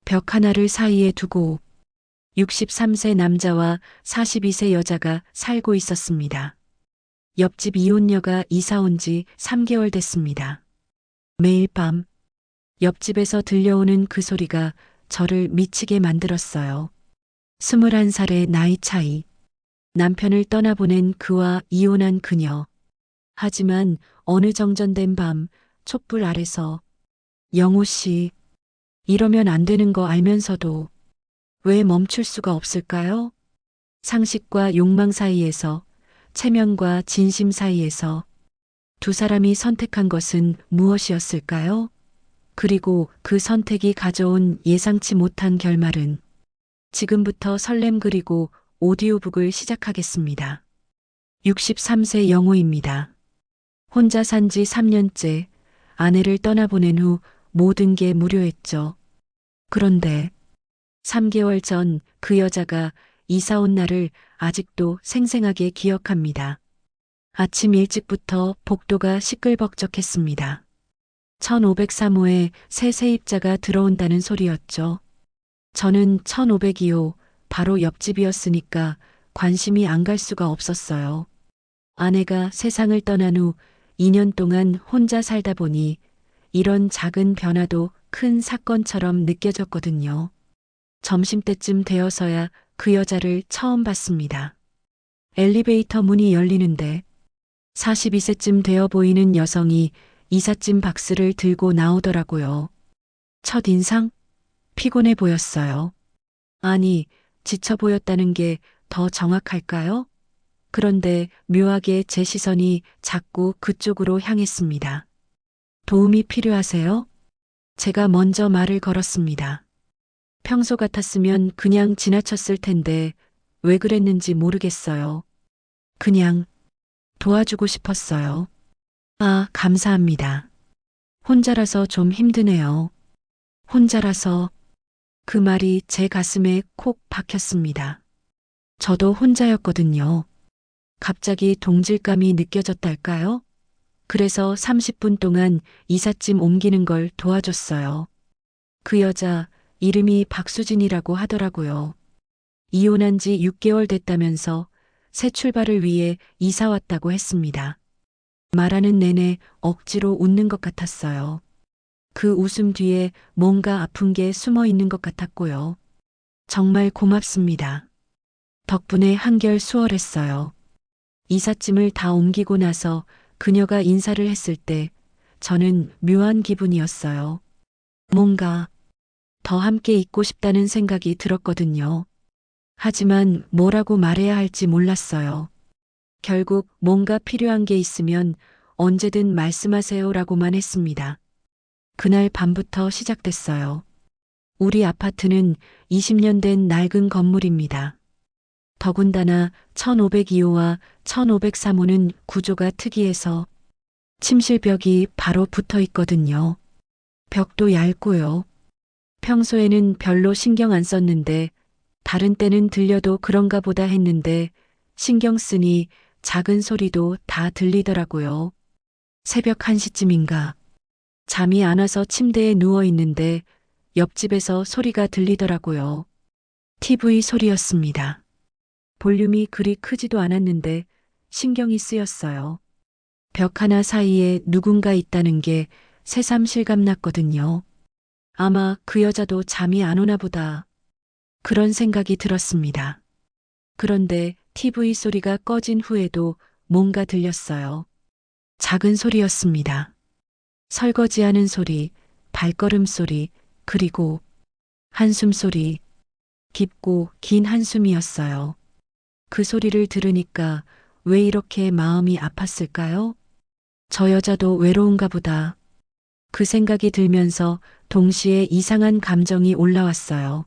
벽 하나를 사이에 두고 63세 남자와 42세 여자가 살고 있었습니다. 옆집 이혼녀가 이사 온 지 3개월 됐습니다. 매일 밤 옆집에서 들려오는 그 소리가 저를 미치게 만들었어요. 21살의 나이 차이. 남편을 떠나보낸 그와 이혼한 그녀. 하지만 어느 정전된 밤 촛불 아래서 영호 씨, 이러면 안 되는 거 알면서도 왜 멈출 수가 없을까요? 상식과 욕망 사이에서, 체면과 진심 사이에서 두 사람이 선택한 것은 무엇이었을까요? 그리고 그 선택이 가져온 예상치 못한 결말은 지금부터 설렘 그리고 오디오북을 시작하겠습니다. 63세 영호입니다. 혼자 산 지 3년째 아내를 떠나보낸 후 모든 게 무료했죠. 그런데 3개월 전 그 여자가 이사 온 날을 아직도 생생하게 기억합니다. 아침 일찍부터 복도가 시끌벅적했습니다. 1503호에 새 세입자가 들어온다는 소리였죠. 저는 1502호 바로 옆집이었으니까 관심이 안 갈 수가 없었어요. 아내가 세상을 떠난 후 2년 동안 혼자 살다 보니 이런 작은 변화도 큰 사건처럼 느껴졌거든요. 점심때쯤 되어서야 그 여자를 처음 봤습니다. 엘리베이터 문이 열리는데 42세쯤 되어 보이는 여성이 이삿짐 박스를 들고 나오더라고요. 첫인상? 피곤해 보였어요. 아니, 지쳐 보였다는 게 더 정확할까요? 그런데 묘하게 제 시선이 자꾸 그쪽으로 향했습니다. 도움이 필요하세요? 제가 먼저 말을 걸었습니다. 평소 같았으면 그냥 지나쳤을 텐데 왜 그랬는지 모르겠어요. 그냥 도와주고 싶었어요. 아, 감사합니다. 혼자라서 좀 힘드네요. 혼자라서 그 말이 제 가슴에 콕 박혔습니다. 저도 혼자였거든요. 갑자기 동질감이 느껴졌달까요? 그래서 30분 동안 이삿짐 옮기는 걸 도와줬어요. 그 여자 이름이 박수진이라고 하더라고요. 이혼한 지 6개월 됐다면서 새 출발을 위해 이사 왔다고 했습니다. 말하는 내내 억지로 웃는 것 같았어요. 그 웃음 뒤에 뭔가 아픈 게 숨어 있는 것 같았고요. 정말 고맙습니다. 덕분에 한결 수월했어요. 이삿짐을 다 옮기고 나서 그녀가 인사를 했을 때 저는 묘한 기분이었어요. 뭔가 더 함께 있고 싶다는 생각이 들었거든요. 하지만 뭐라고 말해야 할지 몰랐어요. 결국 뭔가 필요한 게 있으면 언제든 말씀하세요라고만 했습니다. 그날 밤부터 시작됐어요. 우리 아파트는 20년 된 낡은 건물입니다. 더군다나 1502호와 1503호는 구조가 특이해서 침실벽이 바로 붙어 있거든요. 벽도 얇고요. 평소에는 별로 신경 안 썼는데 다른 때는 들려도 그런가 보다 했는데 신경 쓰니 작은 소리도 다 들리더라고요. 새벽 1시쯤인가 잠이 안 와서 침대에 누워 있는데 옆집에서 소리가 들리더라고요. TV 소리였습니다. 볼륨이 그리 크지도 않았는데 신경이 쓰였어요. 벽 하나 사이에 누군가 있다는 게 새삼 실감났거든요. 아마 그 여자도 잠이 안 오나 보다. 그런 생각이 들었습니다. 그런데 TV 소리가 꺼진 후에도 뭔가 들렸어요. 작은 소리였습니다. 설거지하는 소리, 발걸음 소리, 그리고 한숨 소리, 깊고 긴 한숨이었어요. 그 소리를 들으니까 왜 이렇게 마음이 아팠을까요? 저 여자도 외로운가 보다. 그 생각이 들면서 동시에 이상한 감정이 올라왔어요.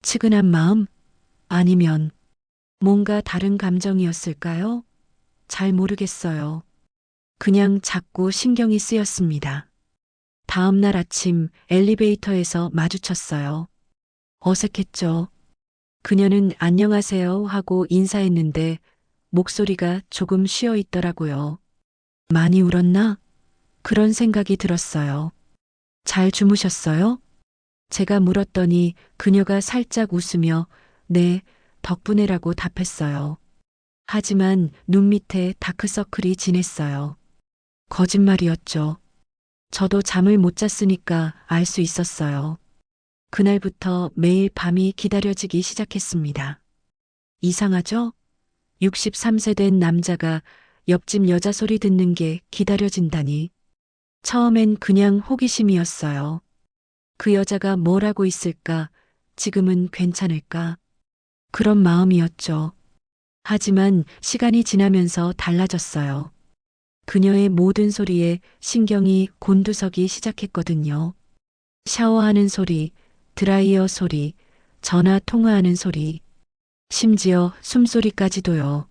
측은한 마음? 아니면 뭔가 다른 감정이었을까요? 잘 모르겠어요. 그냥 자꾸 신경이 쓰였습니다. 다음 날 아침 엘리베이터에서 마주쳤어요. 어색했죠. 그녀는 안녕하세요 하고 인사했는데 목소리가 조금 쉬어 있더라고요. 많이 울었나? 그런 생각이 들었어요. 잘 주무셨어요? 제가 물었더니 그녀가 살짝 웃으며 네, 덕분에라고 답했어요. 하지만 눈 밑에 다크서클이 진했어요. 거짓말이었죠. 저도 잠을 못 잤으니까 알 수 있었어요. 그날부터 매일 밤이 기다려지기 시작했습니다. 이상하죠? 63세 된 남자가 옆집 여자 소리 듣는 게 기다려진다니. 처음엔 그냥 호기심이었어요. 그 여자가 뭘 하고 있을까? 지금은 괜찮을까? 그런 마음이었죠. 하지만 시간이 지나면서 달라졌어요. 그녀의 모든 소리에 신경이 곤두서기 시작했거든요. 샤워하는 소리, 드라이어 소리, 전화 통화하는 소리, 심지어 숨소리까지도요.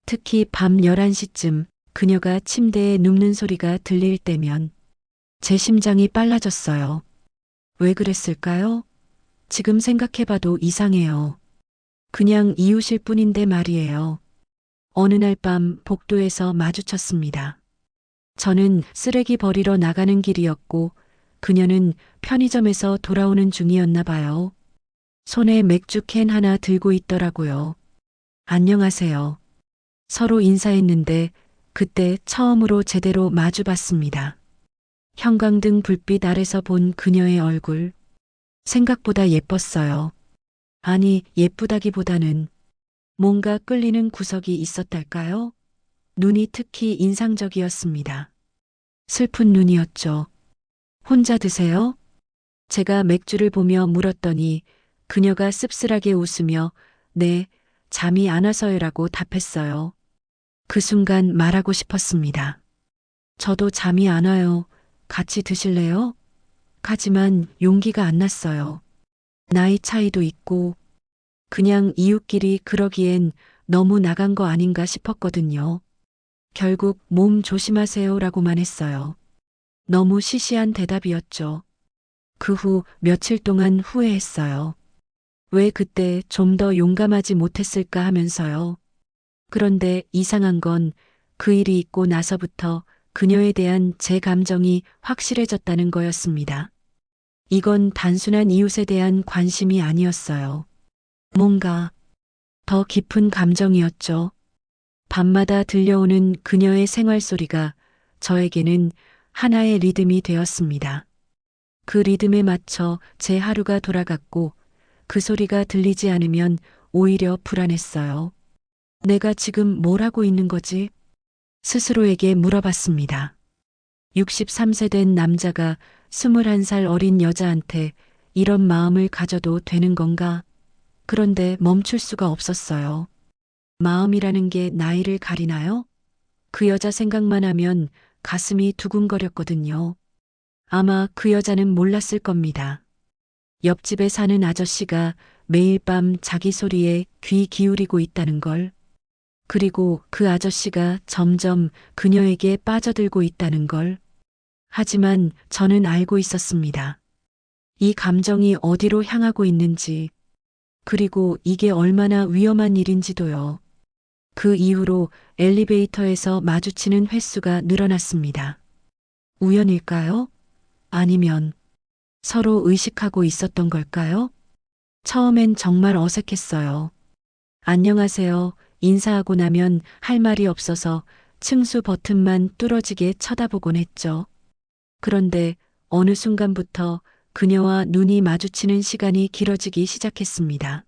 특히 밤 11시쯤 그녀가 침대에 눕는 소리가 들릴 때면 제 심장이 빨라졌어요. 왜 그랬을까요? 지금 생각해봐도 이상해요. 그냥 이웃일 뿐인데 말이에요. 어느 날 밤 복도에서 마주쳤습니다. 저는 쓰레기 버리러 나가는 길이었고 그녀는 편의점에서 돌아오는 중이었나 봐요. 손에 맥주 캔 하나 들고 있더라고요. 안녕하세요. 서로 인사했는데 그때 처음으로 제대로 마주봤습니다. 형광등 불빛 아래서 본 그녀의 얼굴. 생각보다 예뻤어요. 아니, 예쁘다기보다는 뭔가 끌리는 구석이 있었달까요? 눈이 특히 인상적이었습니다. 슬픈 눈이었죠. 혼자 드세요? 제가 맥주를 보며 물었더니 그녀가 씁쓸하게 웃으며 네, 잠이 안 와서요라고 답했어요. 그 순간 말하고 싶었습니다. 저도 잠이 안 와요. 같이 드실래요? 하지만 용기가 안 났어요. 나이 차이도 있고 그냥 이웃끼리 그러기엔 너무 나간 거 아닌가 싶었거든요. 결국 몸 조심하세요라고만 했어요. 너무 시시한 대답이었죠. 그 후 며칠 동안 후회했어요. 왜 그때 좀 더 용감하지 못했을까 하면서요. 그런데 이상한 건 그 일이 있고 나서부터 그녀에 대한 제 감정이 확실해졌다는 거였습니다. 이건 단순한 이웃에 대한 관심이 아니었어요. 뭔가 더 깊은 감정이었죠. 밤마다 들려오는 그녀의 생활 소리가 저에게는 하나의 리듬이 되었습니다. 그 리듬에 맞춰 제 하루가 돌아갔고 그 소리가 들리지 않으면 오히려 불안했어요. 내가 지금 뭘 하고 있는 거지? 스스로에게 물어봤습니다. 63세 된 남자가 21살 어린 여자한테 이런 마음을 가져도 되는 건가? 그런데 멈출 수가 없었어요. 마음이라는 게 나이를 가리나요? 그 여자 생각만 하면 가슴이 두근거렸거든요. 아마 그 여자는 몰랐을 겁니다. 옆집에 사는 아저씨가 매일 밤 자기 소리에 귀 기울이고 있다는 걸. 그리고 그 아저씨가 점점 그녀에게 빠져들고 있다는 걸. 하지만 저는 알고 있었습니다. 이 감정이 어디로 향하고 있는지, 그리고 이게 얼마나 위험한 일인지도요. 그 이후로 엘리베이터에서 마주치는 횟수가 늘어났습니다. 우연일까요? 아니면 서로 의식하고 있었던 걸까요? 처음엔 정말 어색했어요. 안녕하세요. 인사하고 나면 할 말이 없어서 층수 버튼만 뚫어지게 쳐다보곤 했죠. 그런데 어느 순간부터 그녀와 눈이 마주치는 시간이 길어지기 시작했습니다.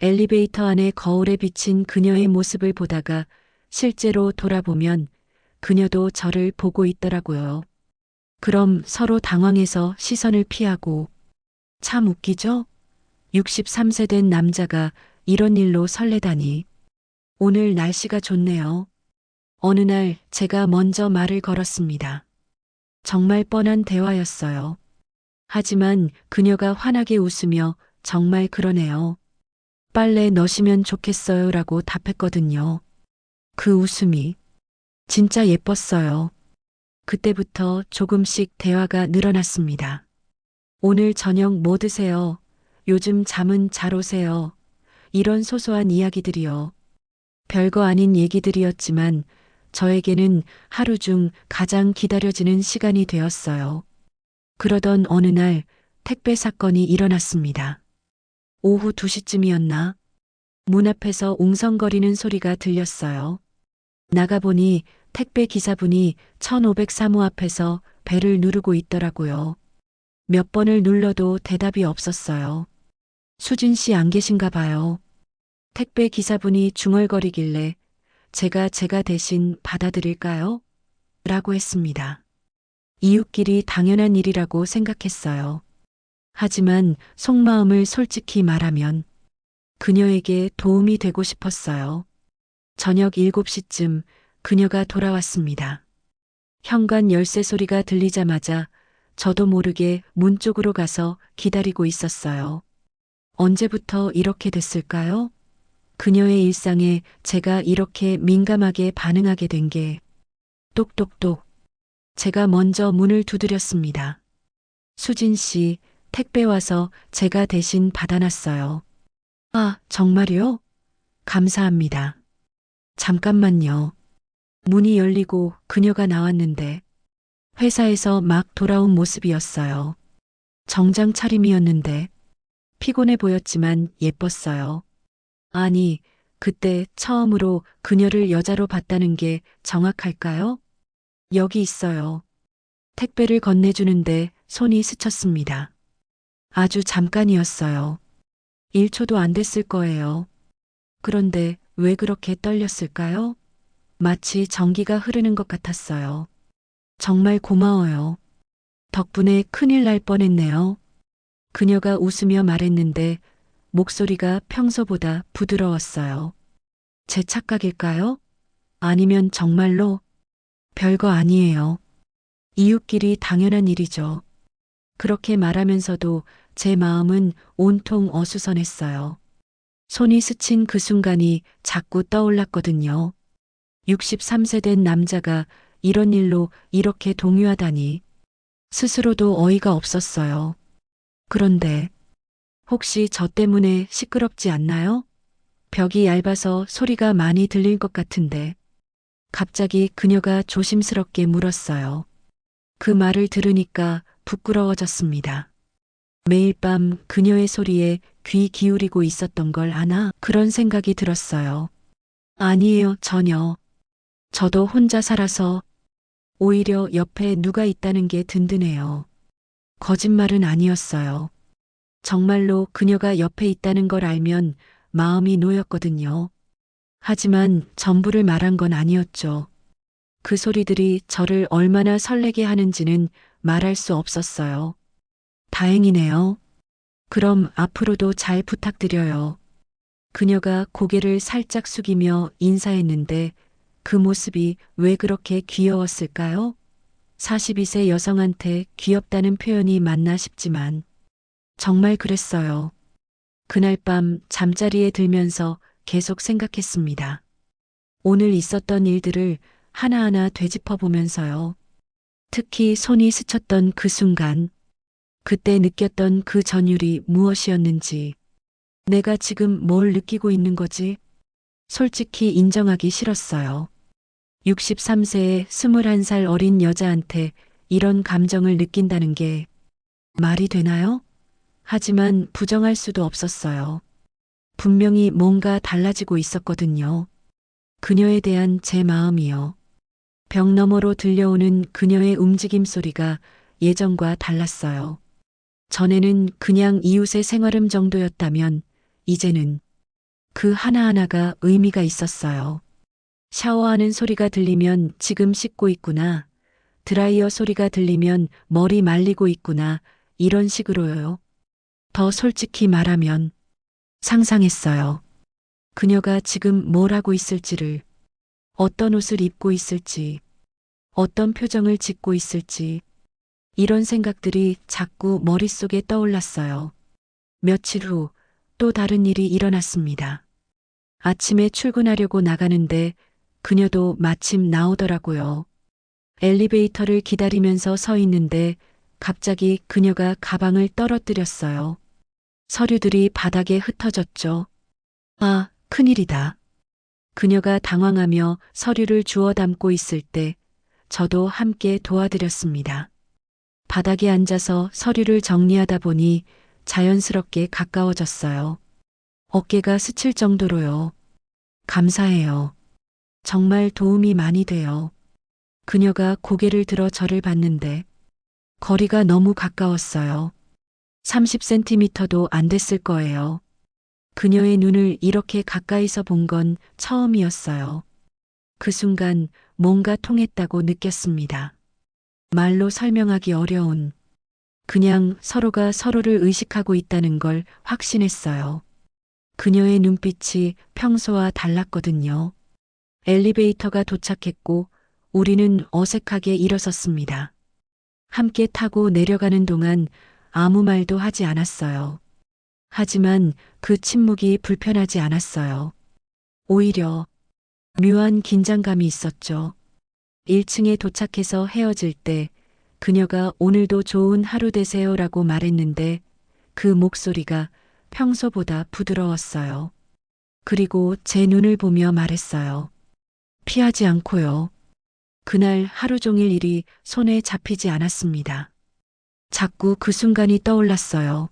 엘리베이터 안에 거울에 비친 그녀의 모습을 보다가 실제로 돌아보면 그녀도 저를 보고 있더라고요. 그럼 서로 당황해서 시선을 피하고 참 웃기죠? 63세 된 남자가 이런 일로 설레다니. 오늘 날씨가 좋네요. 어느 날 제가 먼저 말을 걸었습니다. 정말 뻔한 대화였어요. 하지만 그녀가 환하게 웃으며 정말 그러네요. 빨래 넣으시면 좋겠어요 라고 답했거든요. 그 웃음이 진짜 예뻤어요. 그때부터 조금씩 대화가 늘어났습니다. 오늘 저녁 뭐 드세요? 요즘 잠은 잘 오세요? 이런 소소한 이야기들이요. 별거 아닌 얘기들이었지만 저에게는 하루 중 가장 기다려지는 시간이 되었어요. 그러던 어느 날 택배 사건이 일어났습니다. 오후 2시쯤이었나? 문 앞에서 웅성거리는 소리가 들렸어요. 나가보니 택배 기사분이 1503호 앞에서 벨을 누르고 있더라고요. 몇 번을 눌러도 대답이 없었어요. 수진 씨 안 계신가 봐요. 택배 기사분이 중얼거리길래 제가 대신 받아드릴까요? 라고 했습니다. 이웃끼리 당연한 일이라고 생각했어요. 하지만 속마음을 솔직히 말하면 그녀에게 도움이 되고 싶었어요. 저녁 7시쯤 그녀가 돌아왔습니다. 현관 열쇠 소리가 들리자마자 저도 모르게 문 쪽으로 가서 기다리고 있었어요. 언제부터 이렇게 됐을까요? 그녀의 일상에 제가 이렇게 민감하게 반응하게 된 게 똑똑똑. 제가 먼저 문을 두드렸습니다. 수진 씨, 택배 와서 제가 대신 받아놨어요. 아, 정말요? 감사합니다. 잠깐만요. 문이 열리고 그녀가 나왔는데 회사에서 막 돌아온 모습이었어요. 정장 차림이었는데 피곤해 보였지만 예뻤어요. 아니, 그때 처음으로 그녀를 여자로 봤다는 게 정확할까요? 여기 있어요. 택배를 건네주는데 손이 스쳤습니다. 아주 잠깐이었어요. 1초도 안 됐을 거예요. 그런데 왜 그렇게 떨렸을까요? 마치 전기가 흐르는 것 같았어요. 정말 고마워요. 덕분에 큰일 날 뻔했네요. 그녀가 웃으며 말했는데 목소리가 평소보다 부드러웠어요. 제 착각일까요? 아니면 정말로? 별거 아니에요. 이웃끼리 당연한 일이죠. 그렇게 말하면서도 제 마음은 온통 어수선했어요. 손이 스친 그 순간이 자꾸 떠올랐거든요. 63세 된 남자가 이런 일로 이렇게 동요하다니. 스스로도 어이가 없었어요. 그런데 혹시 저 때문에 시끄럽지 않나요? 벽이 얇아서 소리가 많이 들릴 것 같은데 갑자기 그녀가 조심스럽게 물었어요. 그 말을 들으니까 부끄러워졌습니다. 매일 밤 그녀의 소리에 귀 기울이고 있었던 걸 아나 그런 생각이 들었어요. 아니에요, 전혀. 저도 혼자 살아서 오히려 옆에 누가 있다는 게 든든해요. 거짓말은 아니었어요. 정말로 그녀가 옆에 있다는 걸 알면 마음이 놓였거든요. 하지만 전부를 말한 건 아니었죠. 그 소리들이 저를 얼마나 설레게 하는지는 말할 수 없었어요. 다행이네요. 그럼 앞으로도 잘 부탁드려요. 그녀가 고개를 살짝 숙이며 인사했는데 그 모습이 왜 그렇게 귀여웠을까요? 42세 여성한테 귀엽다는 표현이 맞나 싶지만 정말 그랬어요. 그날 밤 잠자리에 들면서 계속 생각했습니다. 오늘 있었던 일들을 하나하나 되짚어 보면서요. 특히 손이 스쳤던 그 순간, 그때 느꼈던 그 전율이 무엇이었는지, 내가 지금 뭘 느끼고 있는 거지? 솔직히 인정하기 싫었어요. 63세의 21살 어린 여자한테 이런 감정을 느낀다는 게 말이 되나요? 하지만 부정할 수도 없었어요. 분명히 뭔가 달라지고 있었거든요. 그녀에 대한 제 마음이요. 벽 너머로 들려오는 그녀의 움직임 소리가 예전과 달랐어요. 전에는 그냥 이웃의 생활음 정도였다면 이제는 그 하나하나가 의미가 있었어요. 샤워하는 소리가 들리면 지금 씻고 있구나. 드라이어 소리가 들리면 머리 말리고 있구나. 이런 식으로요. 더 솔직히 말하면 상상했어요. 그녀가 지금 뭘 하고 있을지를, 어떤 옷을 입고 있을지, 어떤 표정을 짓고 있을지, 이런 생각들이 자꾸 머릿속에 떠올랐어요. 며칠 후 또 다른 일이 일어났습니다. 아침에 출근하려고 나가는데 그녀도 마침 나오더라고요. 엘리베이터를 기다리면서 서 있는데 갑자기 그녀가 가방을 떨어뜨렸어요. 서류들이 바닥에 흩어졌죠. 아, 큰일이다. 그녀가 당황하며 서류를 주워 담고 있을 때 저도 함께 도와드렸습니다. 바닥에 앉아서 서류를 정리하다 보니 자연스럽게 가까워졌어요. 어깨가 스칠 정도로요. 감사해요. 정말 도움이 많이 돼요. 그녀가 고개를 들어 저를 봤는데 거리가 너무 가까웠어요. 30cm도 안 됐을 거예요. 그녀의 눈을 이렇게 가까이서 본 건 처음이었어요. 그 순간 뭔가 통했다고 느꼈습니다. 말로 설명하기 어려운, 그냥 서로가 서로를 의식하고 있다는 걸 확신했어요. 그녀의 눈빛이 평소와 달랐거든요. 엘리베이터가 도착했고 우리는 어색하게 일어섰습니다. 함께 타고 내려가는 동안 아무 말도 하지 않았어요. 하지만 그 침묵이 불편하지 않았어요. 오히려 묘한 긴장감이 있었죠. 1층에 도착해서 헤어질 때 그녀가 오늘도 좋은 하루 되세요라고 말했는데 그 목소리가 평소보다 부드러웠어요. 그리고 제 눈을 보며 말했어요. 피하지 않고요. 그날 하루 종일 일이 손에 잡히지 않았습니다. 자꾸 그 순간이 떠올랐어요.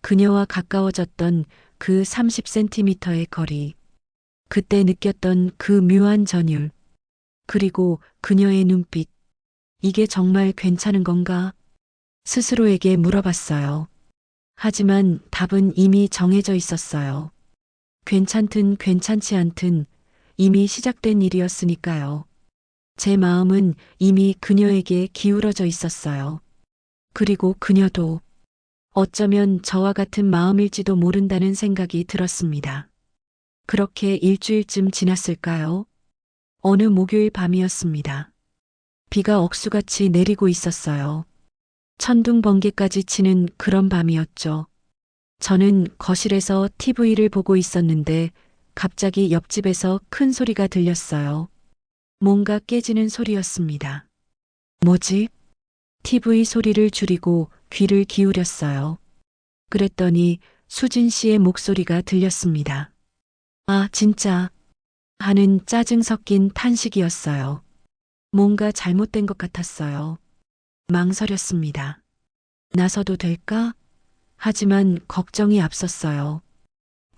그녀와 가까워졌던 그 30cm의 거리. 그때 느꼈던 그 묘한 전율. 그리고 그녀의 눈빛. 이게 정말 괜찮은 건가? 스스로에게 물어봤어요. 하지만 답은 이미 정해져 있었어요. 괜찮든 괜찮지 않든 이미 시작된 일이었으니까요. 제 마음은 이미 그녀에게 기울어져 있었어요. 그리고 그녀도 어쩌면 저와 같은 마음일지도 모른다는 생각이 들었습니다. 그렇게 일주일쯤 지났을까요? 어느 목요일 밤이었습니다. 비가 억수같이 내리고 있었어요. 천둥 번개까지 치는 그런 밤이었죠. 저는 거실에서 TV를 보고 있었는데 갑자기 옆집에서 큰 소리가 들렸어요. 뭔가 깨지는 소리였습니다. 뭐지? TV 소리를 줄이고 귀를 기울였어요. 그랬더니 수진 씨의 목소리가 들렸습니다. 아, 진짜. 하는 짜증 섞인 탄식이었어요. 뭔가 잘못된 것 같았어요. 망설였습니다. 나서도 될까? 하지만 걱정이 앞섰어요.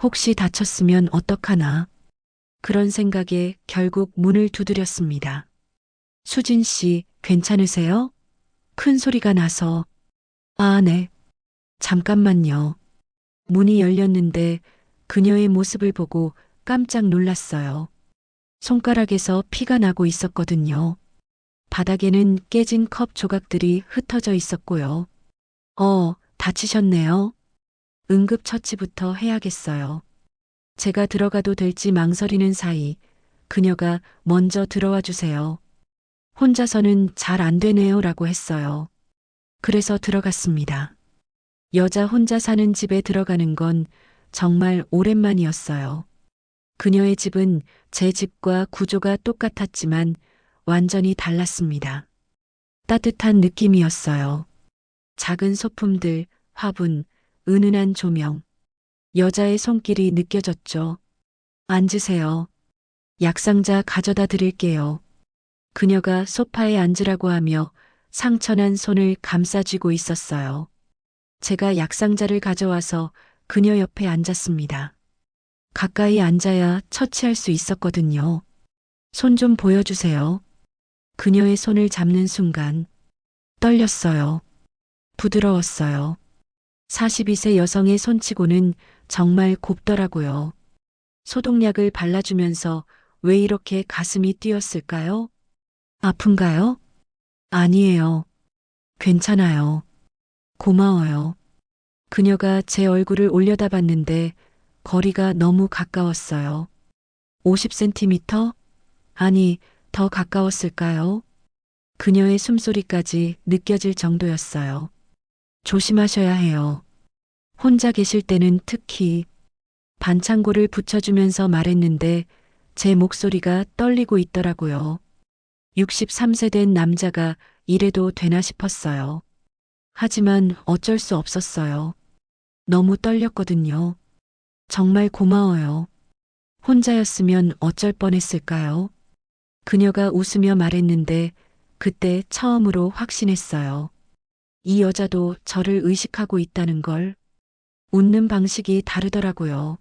혹시 다쳤으면 어떡하나? 그런 생각에 결국 문을 두드렸습니다. 수진 씨, 괜찮으세요? 큰 소리가 나서. 아, 네. 잠깐만요. 문이 열렸는데 그녀의 모습을 보고 깜짝 놀랐어요. 손가락에서 피가 나고 있었거든요. 바닥에는 깨진 컵 조각들이 흩어져 있었고요. 다치셨네요. 응급처치부터 해야겠어요. 제가 들어가도 될지 망설이는 사이 그녀가 먼저 들어와 주세요. 혼자서는 잘 안 되네요 라고 했어요. 그래서 들어갔습니다. 여자 혼자 사는 집에 들어가는 건 정말 오랜만이었어요. 그녀의 집은 제 집과 구조가 똑같았지만 완전히 달랐습니다. 따뜻한 느낌이었어요. 작은 소품들, 화분, 은은한 조명. 여자의 손길이 느껴졌죠. 앉으세요. 약상자 가져다 드릴게요. 그녀가 소파에 앉으라고 하며 상처난 손을 감싸쥐고 있었어요. 제가 약상자를 가져와서 그녀 옆에 앉았습니다. 가까이 앉아야 처치할 수 있었거든요. 손 좀 보여주세요. 그녀의 손을 잡는 순간 떨렸어요. 부드러웠어요. 42세 여성의 손치고는 정말 곱더라고요. 소독약을 발라주면서 왜 이렇게 가슴이 뛰었을까요? 아픈가요? 아니에요. 괜찮아요. 고마워요. 그녀가 제 얼굴을 올려다봤는데 거리가 너무 가까웠어요. 50cm? 아니, 더 가까웠을까요? 그녀의 숨소리까지 느껴질 정도였어요. 조심하셔야 해요. 혼자 계실 때는 특히 반창고를 붙여주면서 말했는데 제 목소리가 떨리고 있더라고요. 63세 된 남자가 이래도 되나 싶었어요. 하지만 어쩔 수 없었어요. 너무 떨렸거든요. 정말 고마워요. 혼자였으면 어쩔 뻔했을까요? 그녀가 웃으며 말했는데 그때 처음으로 확신했어요. 이 여자도 저를 의식하고 있다는 걸. 웃는 방식이 다르더라고요.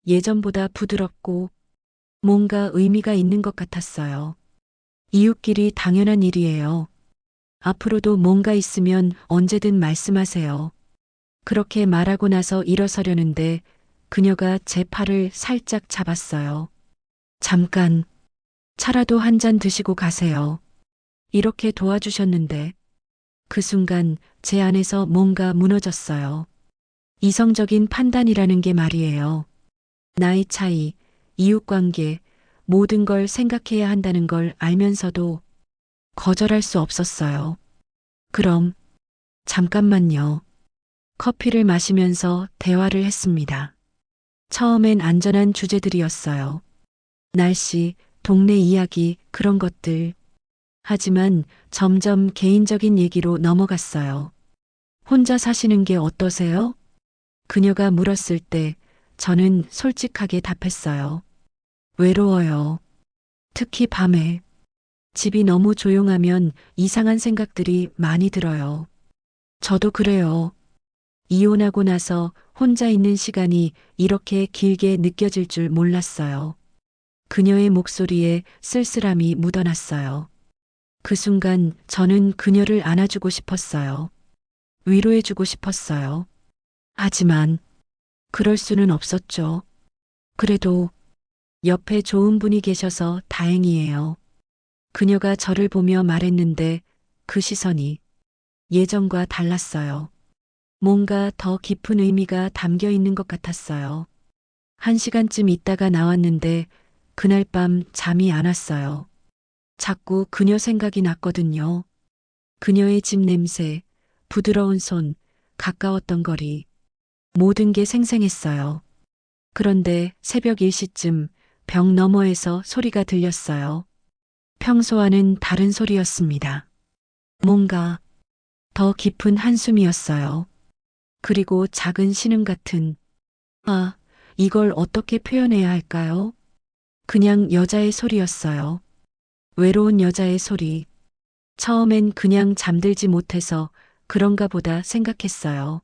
예전보다 부드럽고 뭔가 의미가 있는 것 같았어요. 이웃끼리 당연한 일이에요. 앞으로도 뭔가 있으면 언제든 말씀하세요. 그렇게 말하고 나서 일어서려는데 그녀가 제 팔을 살짝 잡았어요. 잠깐, 차라도 한 잔 드시고 가세요. 이렇게 도와주셨는데 그 순간 제 안에서 뭔가 무너졌어요. 이성적인 판단이라는 게 말이에요. 나이 차이, 이웃관계, 모든 걸 생각해야 한다는 걸 알면서도 거절할 수 없었어요. 그럼, 잠깐만요. 커피를 마시면서 대화를 했습니다. 처음엔 안전한 주제들이었어요. 날씨, 동네 이야기, 그런 것들. 하지만 점점 개인적인 얘기로 넘어갔어요. 혼자 사시는 게 어떠세요? 그녀가 물었을 때 저는 솔직하게 답했어요. 외로워요. 특히 밤에. 집이 너무 조용하면 이상한 생각들이 많이 들어요. 저도 그래요. 이혼하고 나서 혼자 있는 시간이 이렇게 길게 느껴질 줄 몰랐어요. 그녀의 목소리에 쓸쓸함이 묻어났어요. 그 순간 저는 그녀를 안아주고 싶었어요. 위로해주고 싶었어요. 하지만 그럴 수는 없었죠. 그래도 옆에 좋은 분이 계셔서 다행이에요. 그녀가 저를 보며 말했는데 그 시선이 예전과 달랐어요. 뭔가 더 깊은 의미가 담겨 있는 것 같았어요. 1시간쯤 있다가 나왔는데 그날 밤 잠이 안 왔어요. 자꾸 그녀 생각이 났거든요. 그녀의 집 냄새, 부드러운 손, 가까웠던 거리. 모든 게 생생했어요. 그런데 새벽 1시쯤 벽 너머에서 소리가 들렸어요. 평소와는 다른 소리였습니다. 뭔가 더 깊은 한숨이었어요. 그리고 작은 신음 같은, 아, 이걸 어떻게 표현해야 할까요? 그냥 여자의 소리였어요. 외로운 여자의 소리. 처음엔 그냥 잠들지 못해서 그런가 보다 생각했어요.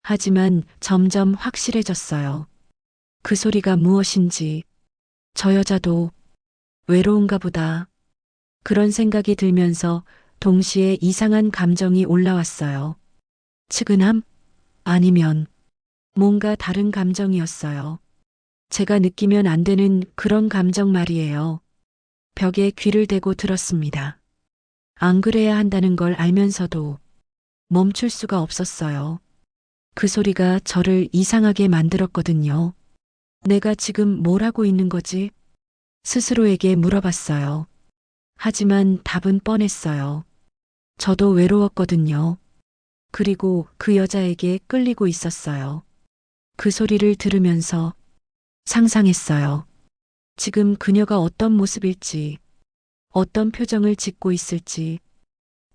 하지만 점점 확실해졌어요. 그 소리가 무엇인지, 저 여자도 외로운가 보다. 그런 생각이 들면서 동시에 이상한 감정이 올라왔어요. 측은함? 아니면 뭔가 다른 감정이었어요. 제가 느끼면 안 되는 그런 감정 말이에요. 벽에 귀를 대고 들었습니다. 안 그래야 한다는 걸 알면서도 멈출 수가 없었어요. 그 소리가 저를 이상하게 만들었거든요. 내가 지금 뭘 하고 있는 거지? 스스로에게 물어봤어요. 하지만 답은 뻔했어요. 저도 외로웠거든요. 그리고 그 여자에게 끌리고 있었어요. 그 소리를 들으면서 상상했어요. 지금 그녀가 어떤 모습일지, 어떤 표정을 짓고 있을지,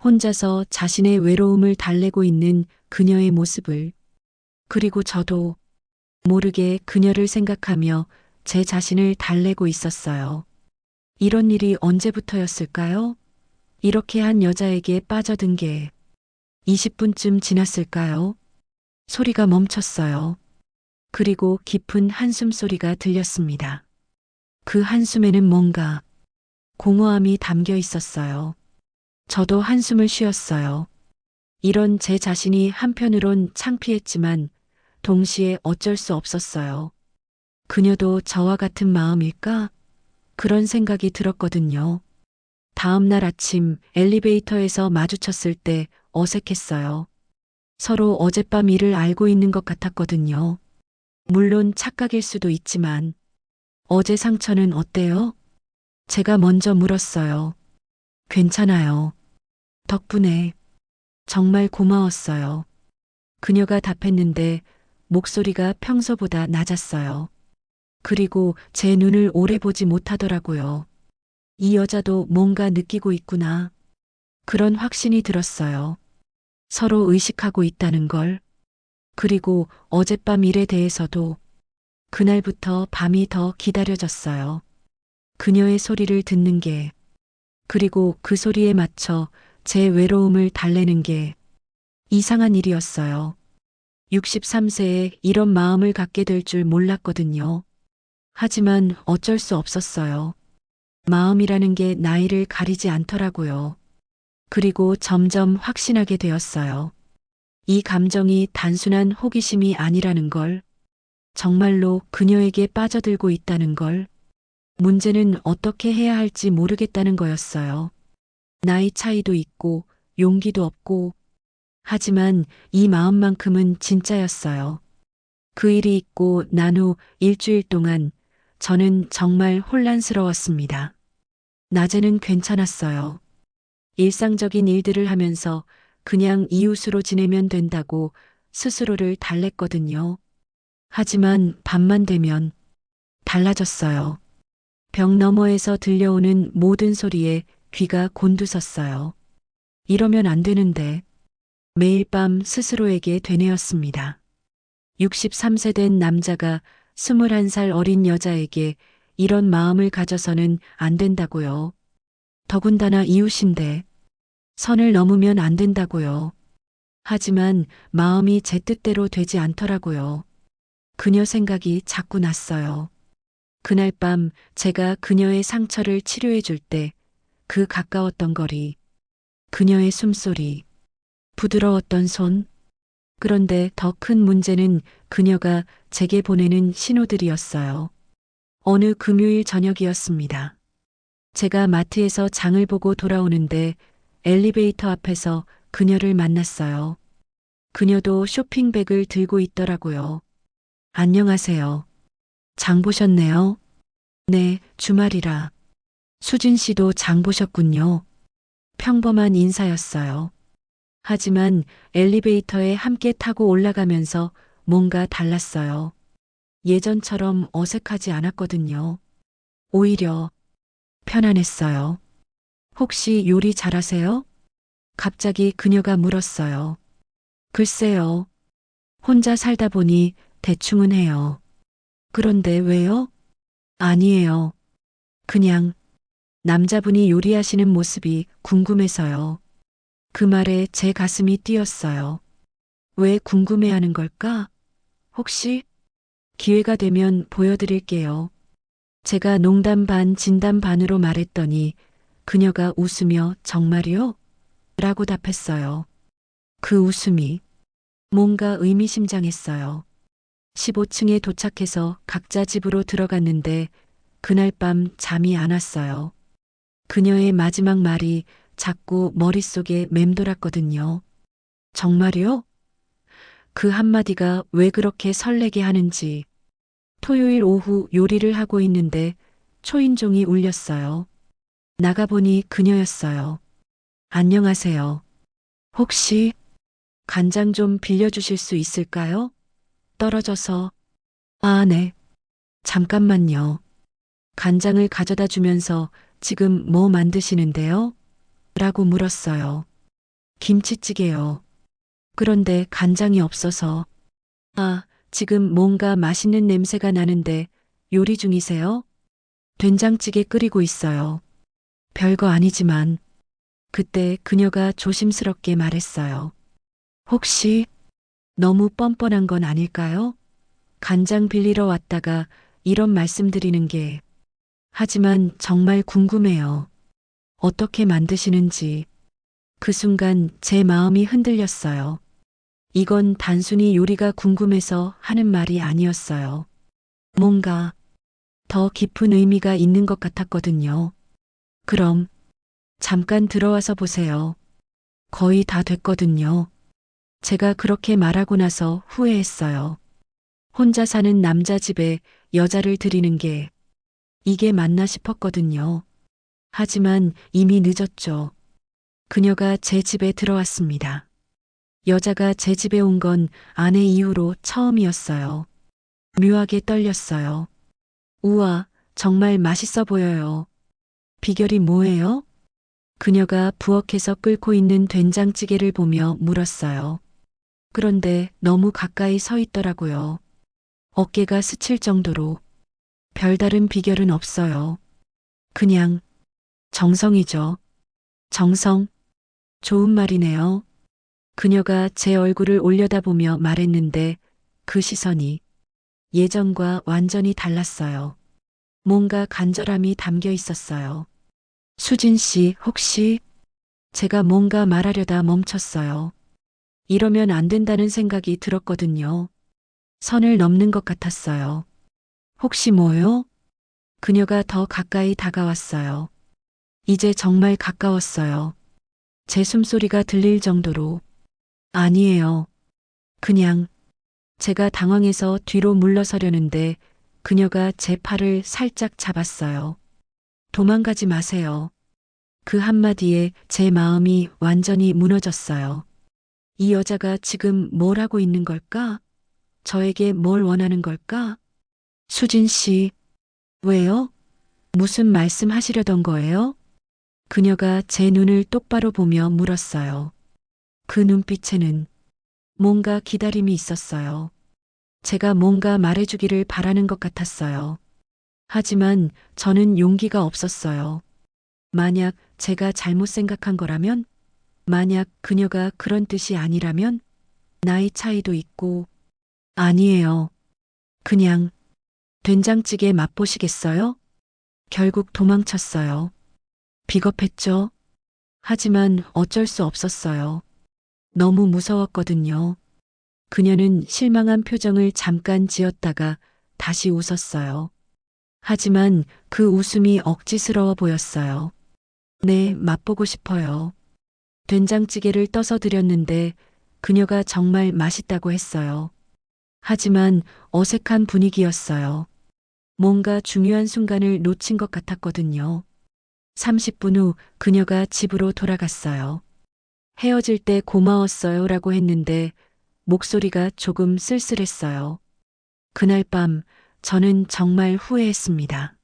혼자서 자신의 외로움을 달래고 있는 그녀의 모습을, 그리고 저도 모르게 그녀를 생각하며 제 자신을 달래고 있었어요. 이런 일이 언제부터였을까요? 이렇게 한 여자에게 빠져든 게 20분쯤 지났을까요? 소리가 멈췄어요. 그리고 깊은 한숨 소리가 들렸습니다. 그 한숨에는 뭔가 공허함이 담겨 있었어요. 저도 한숨을 쉬었어요. 이런 제 자신이 한편으론 창피했지만 동시에 어쩔 수 없었어요. 그녀도 저와 같은 마음일까? 그런 생각이 들었거든요. 다음 날 아침 엘리베이터에서 마주쳤을 때 어색했어요. 서로 어젯밤 일을 알고 있는 것 같았거든요. 물론 착각일 수도 있지만 어제 상처는 어때요? 제가 먼저 물었어요. 괜찮아요. 덕분에 정말 고마웠어요. 그녀가 답했는데 목소리가 평소보다 낮았어요. 그리고 제 눈을 오래 보지 못하더라고요. 이 여자도 뭔가 느끼고 있구나. 그런 확신이 들었어요. 서로 의식하고 있다는 걸. 그리고 어젯밤 일에 대해서도 그날부터 밤이 더 기다려졌어요. 그녀의 소리를 듣는 게, 그리고 그 소리에 맞춰 제 외로움을 달래는 게 이상한 일이었어요. 63세에 이런 마음을 갖게 될 줄 몰랐거든요. 하지만 어쩔 수 없었어요. 마음이라는 게 나이를 가리지 않더라고요. 그리고 점점 확신하게 되었어요. 이 감정이 단순한 호기심이 아니라는 걸, 정말로 그녀에게 빠져들고 있다는 걸, 문제는 어떻게 해야 할지 모르겠다는 거였어요. 나이 차이도 있고, 용기도 없고, 하지만 이 마음만큼은 진짜였어요. 그 일이 있고 난 후 일주일 동안 저는 정말 혼란스러웠습니다. 낮에는 괜찮았어요. 일상적인 일들을 하면서 그냥 이웃으로 지내면 된다고 스스로를 달랬거든요. 하지만 밤만 되면 달라졌어요. 벽 너머에서 들려오는 모든 소리에 귀가 곤두섰어요. 이러면 안 되는데 매일 밤 스스로에게 되뇌었습니다. 63세 된 남자가 21살 어린 여자에게 이런 마음을 가져서는 안 된다고요. 더군다나 이웃인데 선을 넘으면 안 된다고요. 하지만 마음이 제 뜻대로 되지 않더라고요. 그녀 생각이 자꾸 났어요. 그날 밤 제가 그녀의 상처를 치료해 줄 때 그 가까웠던 거리, 그녀의 숨소리, 부드러웠던 손. 그런데 더 큰 문제는 그녀가 제게 보내는 신호들이었어요. 어느 금요일 저녁이었습니다. 제가 마트에서 장을 보고 돌아오는데 엘리베이터 앞에서 그녀를 만났어요. 그녀도 쇼핑백을 들고 있더라고요. 안녕하세요. 장 보셨네요. 네, 주말이라. 수진 씨도 장 보셨군요. 평범한 인사였어요. 하지만 엘리베이터에 함께 타고 올라가면서 뭔가 달랐어요. 예전처럼 어색하지 않았거든요. 오히려 편안했어요. 혹시 요리 잘하세요? 갑자기 그녀가 물었어요. 글쎄요. 혼자 살다 보니 대충은 해요. 그런데 왜요? 아니에요. 그냥 남자분이 요리하시는 모습이 궁금해서요. 그 말에 제 가슴이 뛰었어요. 왜 궁금해하는 걸까? 혹시 기회가 되면 보여드릴게요. 제가 농담 반 진담 반으로 말했더니 그녀가 웃으며 정말이요? 라고 답했어요. 그 웃음이 뭔가 의미심장했어요. 15층에 도착해서 각자 집으로 들어갔는데 그날 밤 잠이 안 왔어요. 그녀의 마지막 말이 자꾸 머릿속에 맴돌았거든요. 정말이요? 그 한마디가 왜 그렇게 설레게 하는지. 토요일 오후 요리를 하고 있는데 초인종이 울렸어요. 나가보니 그녀였어요. 안녕하세요. 혹시 간장 좀 빌려주실 수 있을까요? 떨어져서. 아, 네. 잠깐만요. 간장을 가져다 주면서 지금 뭐 만드시는데요? 라고 물었어요. 김치찌개요. 그런데 간장이 없어서. 아, 지금 뭔가 맛있는 냄새가 나는데 요리 중이세요? 된장찌개 끓이고 있어요. 별거 아니지만 그때 그녀가 조심스럽게 말했어요. 혹시 너무 뻔뻔한 건 아닐까요? 간장 빌리러 왔다가 이런 말씀 드리는 게. 하지만 정말 궁금해요. 어떻게 만드시는지. 그 순간 제 마음이 흔들렸어요. 이건 단순히 요리가 궁금해서 하는 말이 아니었어요. 뭔가 더 깊은 의미가 있는 것 같았거든요. 그럼 잠깐 들어와서 보세요. 거의 다 됐거든요. 제가 그렇게 말하고 나서 후회했어요. 혼자 사는 남자 집에 여자를 들이는 게 이게 맞나 싶었거든요. 하지만 이미 늦었죠. 그녀가 제 집에 들어왔습니다. 여자가 제 집에 온 건 아내 이후로 처음이었어요. 묘하게 떨렸어요. 우와, 정말 맛있어 보여요. 비결이 뭐예요? 그녀가 부엌에서 끓고 있는 된장찌개를 보며 물었어요. 그런데 너무 가까이 서 있더라고요. 어깨가 스칠 정도로. 별다른 비결은 없어요. 그냥 정성이죠. 정성. 좋은 말이네요. 그녀가 제 얼굴을 올려다보며 말했는데 그 시선이 예전과 완전히 달랐어요. 뭔가 간절함이 담겨 있었어요. 수진 씨, 혹시 제가 뭔가 말하려다 멈췄어요. 이러면 안 된다는 생각이 들었거든요. 선을 넘는 것 같았어요. 혹시 뭐요? 그녀가 더 가까이 다가왔어요. 이제 정말 가까웠어요. 제 숨소리가 들릴 정도로. 아니에요. 그냥 제가 당황해서 뒤로 물러서려는데 그녀가 제 팔을 살짝 잡았어요. 도망가지 마세요. 그 한마디에 제 마음이 완전히 무너졌어요. 이 여자가 지금 뭘 하고 있는 걸까? 저에게 뭘 원하는 걸까? 수진 씨, 왜요? 무슨 말씀 하시려던 거예요? 그녀가 제 눈을 똑바로 보며 물었어요. 그 눈빛에는 뭔가 기다림이 있었어요. 제가 뭔가 말해주기를 바라는 것 같았어요. 하지만 저는 용기가 없었어요. 만약 제가 잘못 생각한 거라면, 만약 그녀가 그런 뜻이 아니라면, 나이 차이도 있고, 아니에요. 그냥 된장찌개 맛보시겠어요? 결국 도망쳤어요. 비겁했죠. 하지만 어쩔 수 없었어요. 너무 무서웠거든요. 그녀는 실망한 표정을 잠깐 지었다가 다시 웃었어요. 하지만 그 웃음이 억지스러워 보였어요. 네, 맛보고 싶어요. 된장찌개를 떠서 드렸는데 그녀가 정말 맛있다고 했어요. 하지만 어색한 분위기였어요. 뭔가 중요한 순간을 놓친 것 같았거든요. 30분 후 그녀가 집으로 돌아갔어요. 헤어질 때 고마웠어요 라고 했는데 목소리가 조금 쓸쓸했어요. 그날 밤 저는 정말 후회했습니다.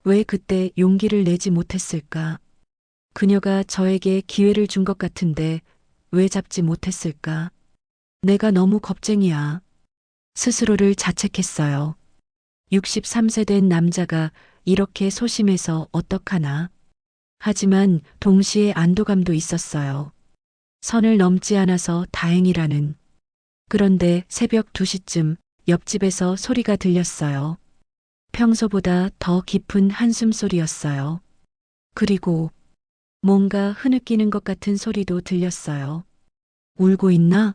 왜 그때 용기를 내지 못했을까? 그녀가 저에게 기회를 준 것 같은데 왜 잡지 못했을까? 내가 너무 겁쟁이야. 스스로를 자책했어요. 63세 된 남자가 이렇게 소심해서 어떡하나. 하지만 동시에 안도감도 있었어요. 선을 넘지 않아서 다행이라는. 그런데 새벽 2시쯤 옆집에서 소리가 들렸어요. 평소보다 더 깊은 한숨 소리였어요. 그리고 뭔가 흐느끼는 것 같은 소리도 들렸어요. 울고 있나?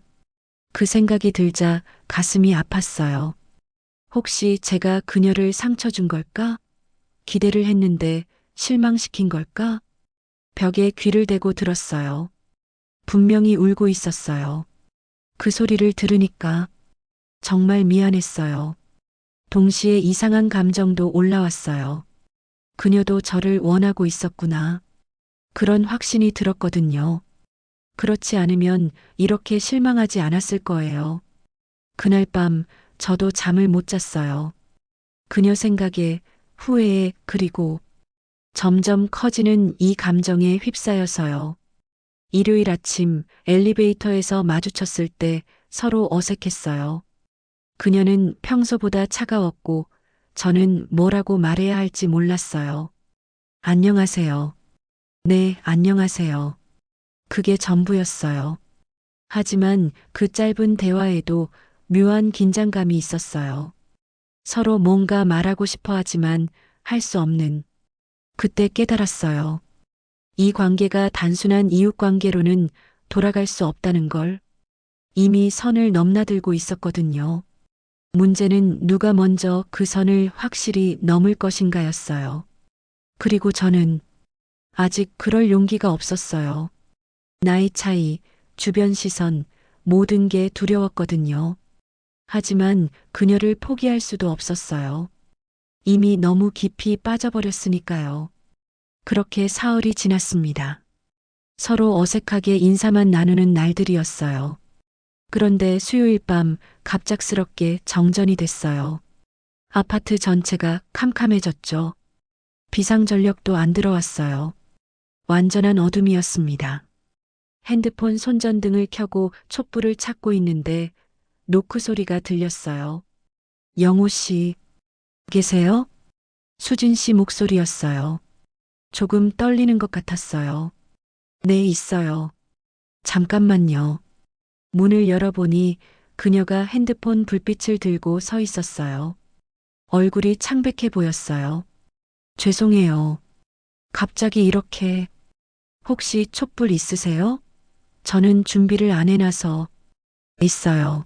그 생각이 들자 가슴이 아팠어요. 혹시 제가 그녀를 상처 준 걸까? 기대를 했는데 실망시킨 걸까? 벽에 귀를 대고 들었어요. 분명히 울고 있었어요. 그 소리를 들으니까 정말 미안했어요. 동시에 이상한 감정도 올라왔어요. 그녀도 저를 원하고 있었구나. 그런 확신이 들었거든요. 그렇지 않으면 이렇게 실망하지 않았을 거예요. 그날 밤 저도 잠을 못 잤어요. 그녀 생각에, 후회에, 그리고 점점 커지는 이 감정에 휩싸여서요. 일요일 아침 엘리베이터에서 마주쳤을 때 서로 어색했어요. 그녀는 평소보다 차가웠고 저는 뭐라고 말해야 할지 몰랐어요. 안녕하세요. 네, 안녕하세요. 그게 전부였어요. 하지만 그 짧은 대화에도 묘한 긴장감이 있었어요. 서로 뭔가 말하고 싶어 하지만 할 수 없는. 그때 깨달았어요. 이 관계가 단순한 이웃 관계로는 돌아갈 수 없다는 걸. 이미 선을 넘나들고 있었거든요. 문제는 누가 먼저 그 선을 확실히 넘을 것인가였어요. 그리고 저는 아직 그럴 용기가 없었어요. 나이 차이, 주변 시선, 모든 게 두려웠거든요. 하지만 그녀를 포기할 수도 없었어요. 이미 너무 깊이 빠져버렸으니까요. 그렇게 사흘이 지났습니다. 서로 어색하게 인사만 나누는 날들이었어요. 그런데 수요일 밤 갑작스럽게 정전이 됐어요. 아파트 전체가 캄캄해졌죠. 비상전력도 안 들어왔어요. 완전한 어둠이었습니다. 핸드폰 손전등을 켜고 촛불을 찾고 있는데 노크 소리가 들렸어요. 영호 씨, 계세요? 수진 씨 목소리였어요. 조금 떨리는 것 같았어요. 네, 있어요. 잠깐만요. 문을 열어보니 그녀가 핸드폰 불빛을 들고 서 있었어요. 얼굴이 창백해 보였어요. 죄송해요. 갑자기 이렇게. 혹시 촛불 있으세요? 저는 준비를 안 해놔서. 있어요.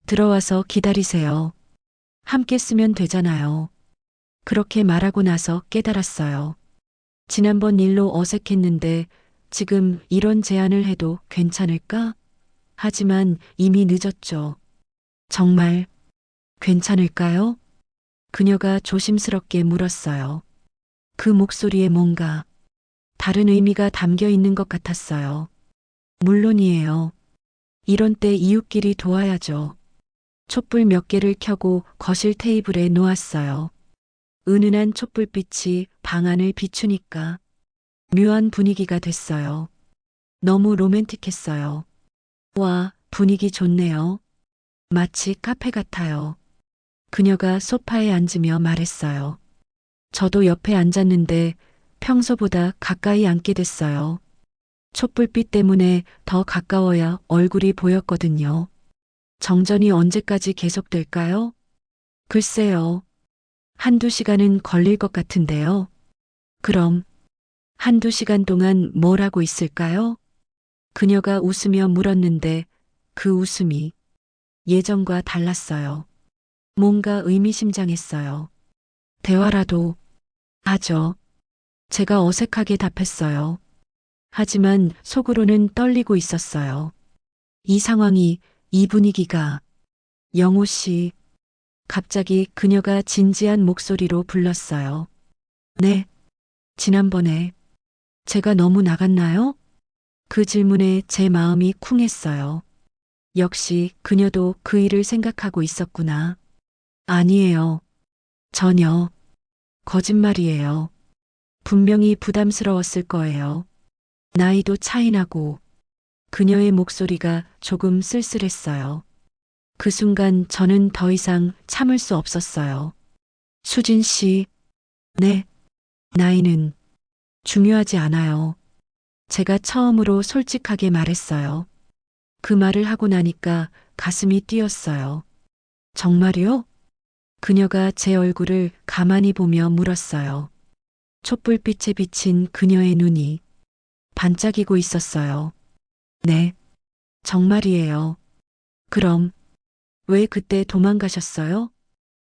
들어와서 기다리세요. 함께 쓰면 되잖아요. 그렇게 말하고 나서 깨달았어요. 지난번 일로 어색했는데 지금 이런 제안을 해도 괜찮을까? 하지만 이미 늦었죠. 정말 괜찮을까요? 그녀가 조심스럽게 물었어요. 그 목소리에 뭔가 다른 의미가 담겨 있는 것 같았어요. 물론이에요. 이런 때 이웃끼리 도와야죠. 촛불 몇 개를 켜고 거실 테이블에 놓았어요. 은은한 촛불빛이 방 안을 비추니까 묘한 분위기가 됐어요. 너무 로맨틱했어요. 와, 분위기 좋네요. 마치 카페 같아요. 그녀가 소파에 앉으며 말했어요. 저도 옆에 앉았는데 평소보다 가까이 앉게 됐어요. 촛불빛 때문에 더 가까워야 얼굴이 보였거든요. 정전이 언제까지 계속될까요? 글쎄요. 한두 시간은 걸릴 것 같은데요. 그럼 한두 시간 동안 뭘 하고 있을까요? 그녀가 웃으며 물었는데 그 웃음이 예전과 달랐어요. 뭔가 의미심장했어요. 대화라도 하죠. 제가 어색하게 답했어요. 하지만 속으로는 떨리고 있었어요. 이 상황이, 이 분위기가. 영호 씨, 갑자기 그녀가 진지한 목소리로 불렀어요. 네, 지난번에 제가 너무 나갔나요? 그 질문에 제 마음이 쿵했어요. 역시 그녀도 그 일을 생각하고 있었구나. 아니에요. 전혀. 거짓말이에요. 분명히 부담스러웠을 거예요. 나이도 차이 나고. 그녀의 목소리가 조금 쓸쓸했어요. 그 순간 저는 더 이상 참을 수 없었어요. 수진 씨, 네, 나이는 중요하지 않아요. 제가 처음으로 솔직하게 말했어요. 그 말을 하고 나니까 가슴이 뛰었어요. 정말요? 그녀가 제 얼굴을 가만히 보며 물었어요. 촛불빛에 비친 그녀의 눈이 반짝이고 있었어요. 네, 정말이에요. 그럼 왜 그때 도망가셨어요?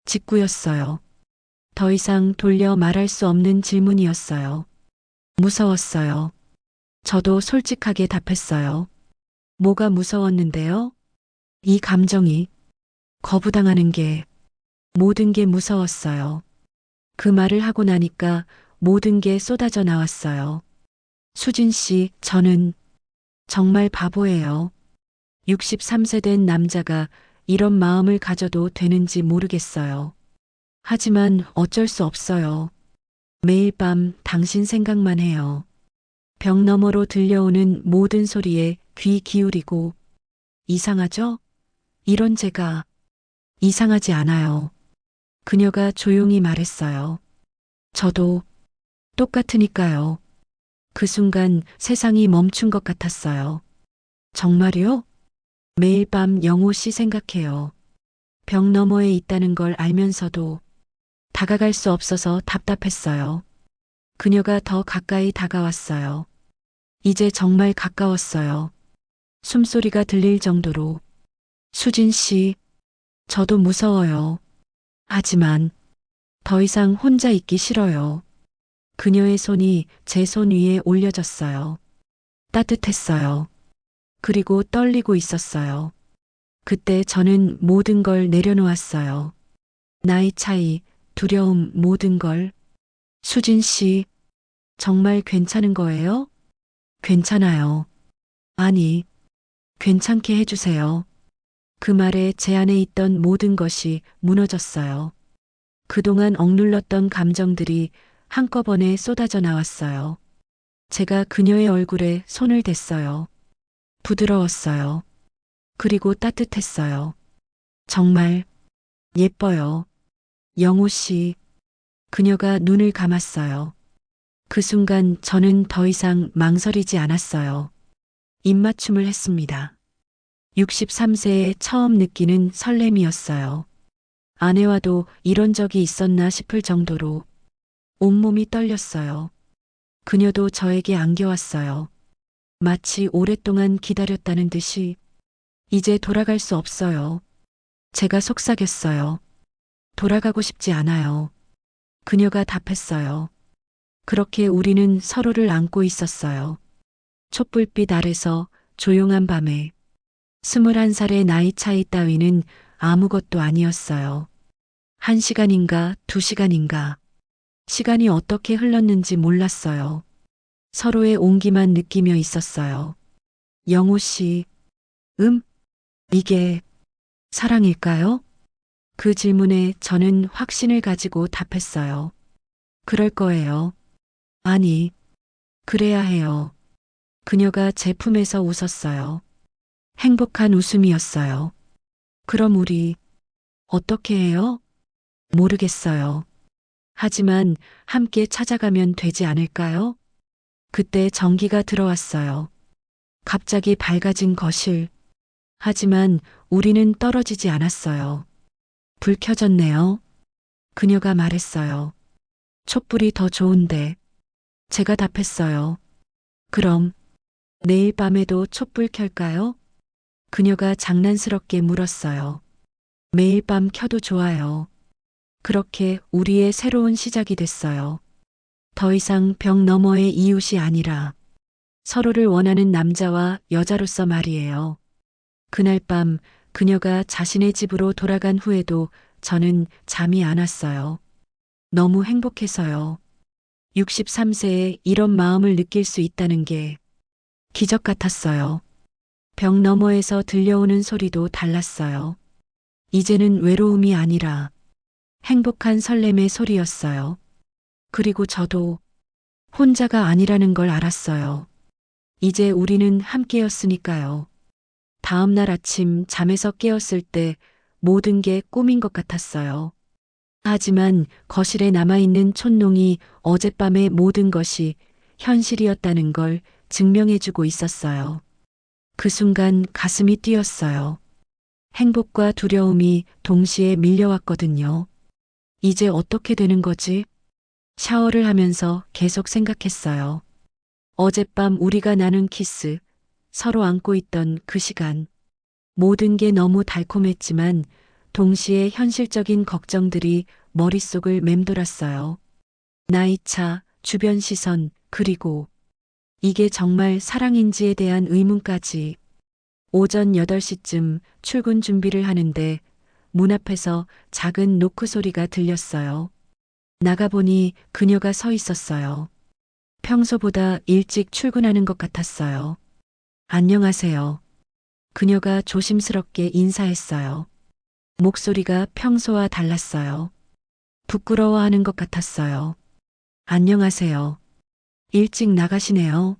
직구였어요. 더 이상 돌려 말할 수 없는 질문이었어요. 무서웠어요. 저도 솔직하게 답했어요. 뭐가 무서웠는데요? 이 감정이, 거부당하는 게, 모든 게 무서웠어요. 그 말을 하고 나니까 모든 게 쏟아져 나왔어요. 수진 씨, 저는 정말 바보예요. 63세 된 남자가 이런 마음을 가져도 되는지 모르겠어요. 하지만 어쩔 수 없어요. 매일 밤 당신 생각만 해요. 벽 너머로 들려오는 모든 소리에 귀 기울이고. 이상하죠? 이런 제가 이상하지 않아요. 그녀가 조용히 말했어요. 저도 똑같으니까요. 그 순간 세상이 멈춘 것 같았어요. 정말요? 매일 밤 영호 씨 생각해요. 벽 너머에 있다는 걸 알면서도 다가갈 수 없어서 답답했어요. 그녀가 더 가까이 다가왔어요. 이제 정말 가까웠어요. 숨소리가 들릴 정도로. 수진 씨, 저도 무서워요. 하지만 더 이상 혼자 있기 싫어요. 그녀의 손이 제 손 위에 올려졌어요. 따뜻했어요. 그리고 떨리고 있었어요. 그때 저는 모든 걸 내려놓았어요. 나이 차이, 두려움, 모든 걸. 수진 씨, 정말 괜찮은 거예요? 괜찮아요. 아니, 괜찮게 해주세요. 그 말에 제 안에 있던 모든 것이 무너졌어요. 그동안 억눌렀던 감정들이 한꺼번에 쏟아져 나왔어요. 제가 그녀의 얼굴에 손을 댔어요. 부드러웠어요. 그리고 따뜻했어요. 정말 예뻐요. 영호 씨. 그녀가 눈을 감았어요. 그 순간 저는 더 이상 망설이지 않았어요. 입맞춤을 했습니다. 63세에 처음 느끼는 설렘이었어요. 아내와도 이런 적이 있었나 싶을 정도로 온몸이 떨렸어요. 그녀도 저에게 안겨왔어요. 마치 오랫동안 기다렸다는 듯이 이제 돌아갈 수 없어요. 제가 속삭였어요. 돌아가고 싶지 않아요. 그녀가 답했어요. 그렇게 우리는 서로를 안고 있었어요. 촛불빛 아래서 조용한 밤에 21살의 나이 차이 따위는 아무것도 아니었어요. 1시간인가 2시간인가 시간이 어떻게 흘렀는지 몰랐어요. 서로의 온기만 느끼며 있었어요. 영호 씨, 이게 사랑일까요? 그 질문에 저는 확신을 가지고 답했어요. 그럴 거예요. 아니, 그래야 해요. 그녀가 제 품에서 웃었어요. 행복한 웃음이었어요. 그럼 우리 어떻게 해요? 모르겠어요. 하지만 함께 찾아가면 되지 않을까요? 그때 전기가 들어왔어요. 갑자기 밝아진 거실. 하지만 우리는 떨어지지 않았어요. 불 켜졌네요. 그녀가 말했어요. 촛불이 더 좋은데. 제가 답했어요. 그럼 내일 밤에도 촛불 켤까요? 그녀가 장난스럽게 물었어요. 매일 밤 켜도 좋아요. 그렇게 우리의 새로운 시작이 됐어요. 더 이상 벽 너머의 이웃이 아니라 서로를 원하는 남자와 여자로서 말이에요. 그날 밤 그녀가 자신의 집으로 돌아간 후에도 저는 잠이 안 왔어요. 너무 행복해서요. 63세에 이런 마음을 느낄 수 있다는 게 기적 같았어요. 벽 너머에서 들려오는 소리도 달랐어요. 이제는 외로움이 아니라 행복한 설렘의 소리였어요. 그리고 저도 혼자가 아니라는 걸 알았어요. 이제 우리는 함께였으니까요. 다음 날 아침 잠에서 깨었을 때 모든 게 꿈인 것 같았어요. 하지만 거실에 남아있는 촛농이 어젯밤의 모든 것이 현실이었다는 걸 증명해주고 있었어요. 그 순간 가슴이 뛰었어요. 행복과 두려움이 동시에 밀려왔거든요. 이제 어떻게 되는 거지? 샤워를 하면서 계속 생각했어요. 어젯밤 우리가 나눈 키스, 서로 안고 있던 그 시간. 모든 게 너무 달콤했지만 동시에 현실적인 걱정들이 머릿속을 맴돌았어요. 나이차, 주변 시선, 그리고 이게 정말 사랑인지에 대한 의문까지. 오전 8시쯤 출근 준비를 하는데 문 앞에서 작은 노크 소리가 들렸어요. 나가보니 그녀가 서 있었어요. 평소보다 일찍 출근하는 것 같았어요. 안녕하세요. 그녀가 조심스럽게 인사했어요. 목소리가 평소와 달랐어요. 부끄러워하는 것 같았어요. 안녕하세요. 일찍 나가시네요.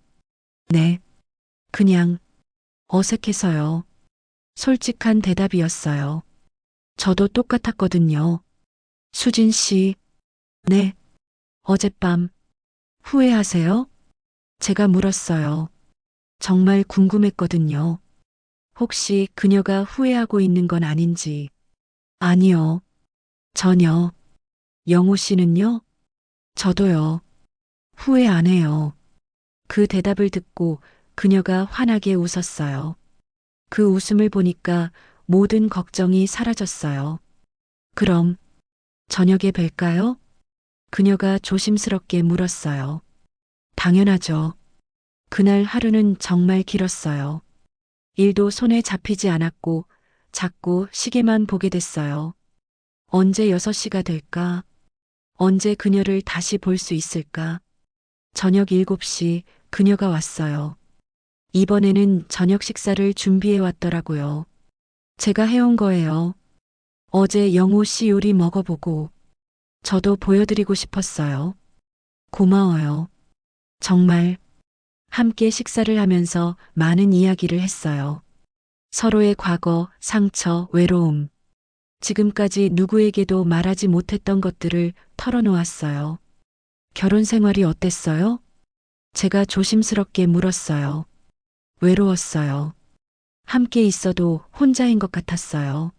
네. 그냥 어색해서요. 솔직한 대답이었어요. 저도 똑같았거든요. 수진 씨. 네. 어젯밤 후회하세요? 제가 물었어요. 정말 궁금했거든요. 혹시 그녀가 후회하고 있는 건 아닌지. 아니요. 전혀. 영호 씨는요? 저도요. 후회 안 해요. 그 대답을 듣고 그녀가 환하게 웃었어요. 그 웃음을 보니까 모든 걱정이 사라졌어요. 그럼 저녁에 뵐까요? 그녀가 조심스럽게 물었어요. 당연하죠. 그날 하루는 정말 길었어요. 일도 손에 잡히지 않았고 자꾸 시계만 보게 됐어요. 언제 6시가 될까? 언제 그녀를 다시 볼 수 있을까? 저녁 7시 그녀가 왔어요. 이번에는 저녁 식사를 준비해 왔더라고요. 제가 해온 거예요. 어제 영호 씨 요리 먹어보고 저도 보여드리고 싶었어요. 고마워요. 정말 함께 식사를 하면서 많은 이야기를 했어요. 서로의 과거, 상처, 외로움. 지금까지 누구에게도 말하지 못했던 것들을 털어놓았어요. 결혼 생활이 어땠어요? 제가 조심스럽게 물었어요. 외로웠어요. 함께 있어도 혼자인 것 같았어요.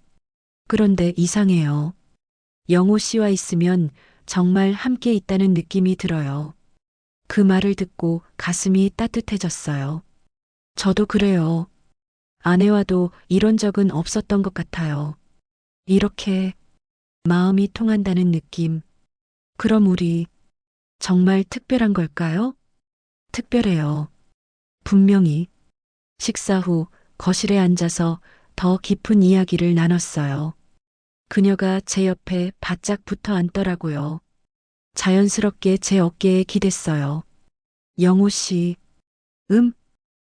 그런데 이상해요. 영호 씨와 있으면 정말 함께 있다는 느낌이 들어요. 그 말을 듣고 가슴이 따뜻해졌어요. 저도 그래요. 아내와도 이런 적은 없었던 것 같아요. 이렇게 마음이 통한다는 느낌. 그럼 우리 정말 특별한 걸까요? 특별해요. 분명히. 식사 후 거실에 앉아서 더 깊은 이야기를 나눴어요. 그녀가 제 옆에 바짝 붙어 앉더라고요. 자연스럽게 제 어깨에 기댔어요. 영호 씨,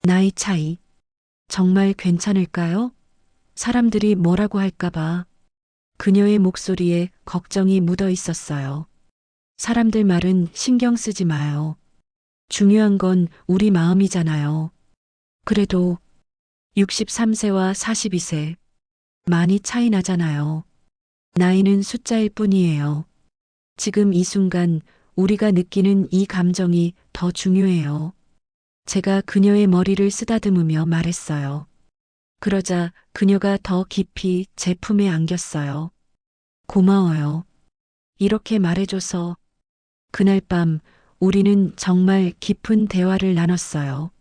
나이 차이. 정말 괜찮을까요? 사람들이 뭐라고 할까봐. 그녀의 목소리에 걱정이 묻어 있었어요. 사람들 말은 신경 쓰지 마요. 중요한 건 우리 마음이잖아요. 그래도 63세와 42세. 많이 차이 나잖아요. 나이는 숫자일 뿐이에요. 지금 이 순간 우리가 느끼는 이 감정이 더 중요해요. 제가 그녀의 머리를 쓰다듬으며 말했어요. 그러자 그녀가 더 깊이 제 품에 안겼어요. 고마워요. 이렇게 말해줘서 그날 밤 우리는 정말 깊은 대화를 나눴어요.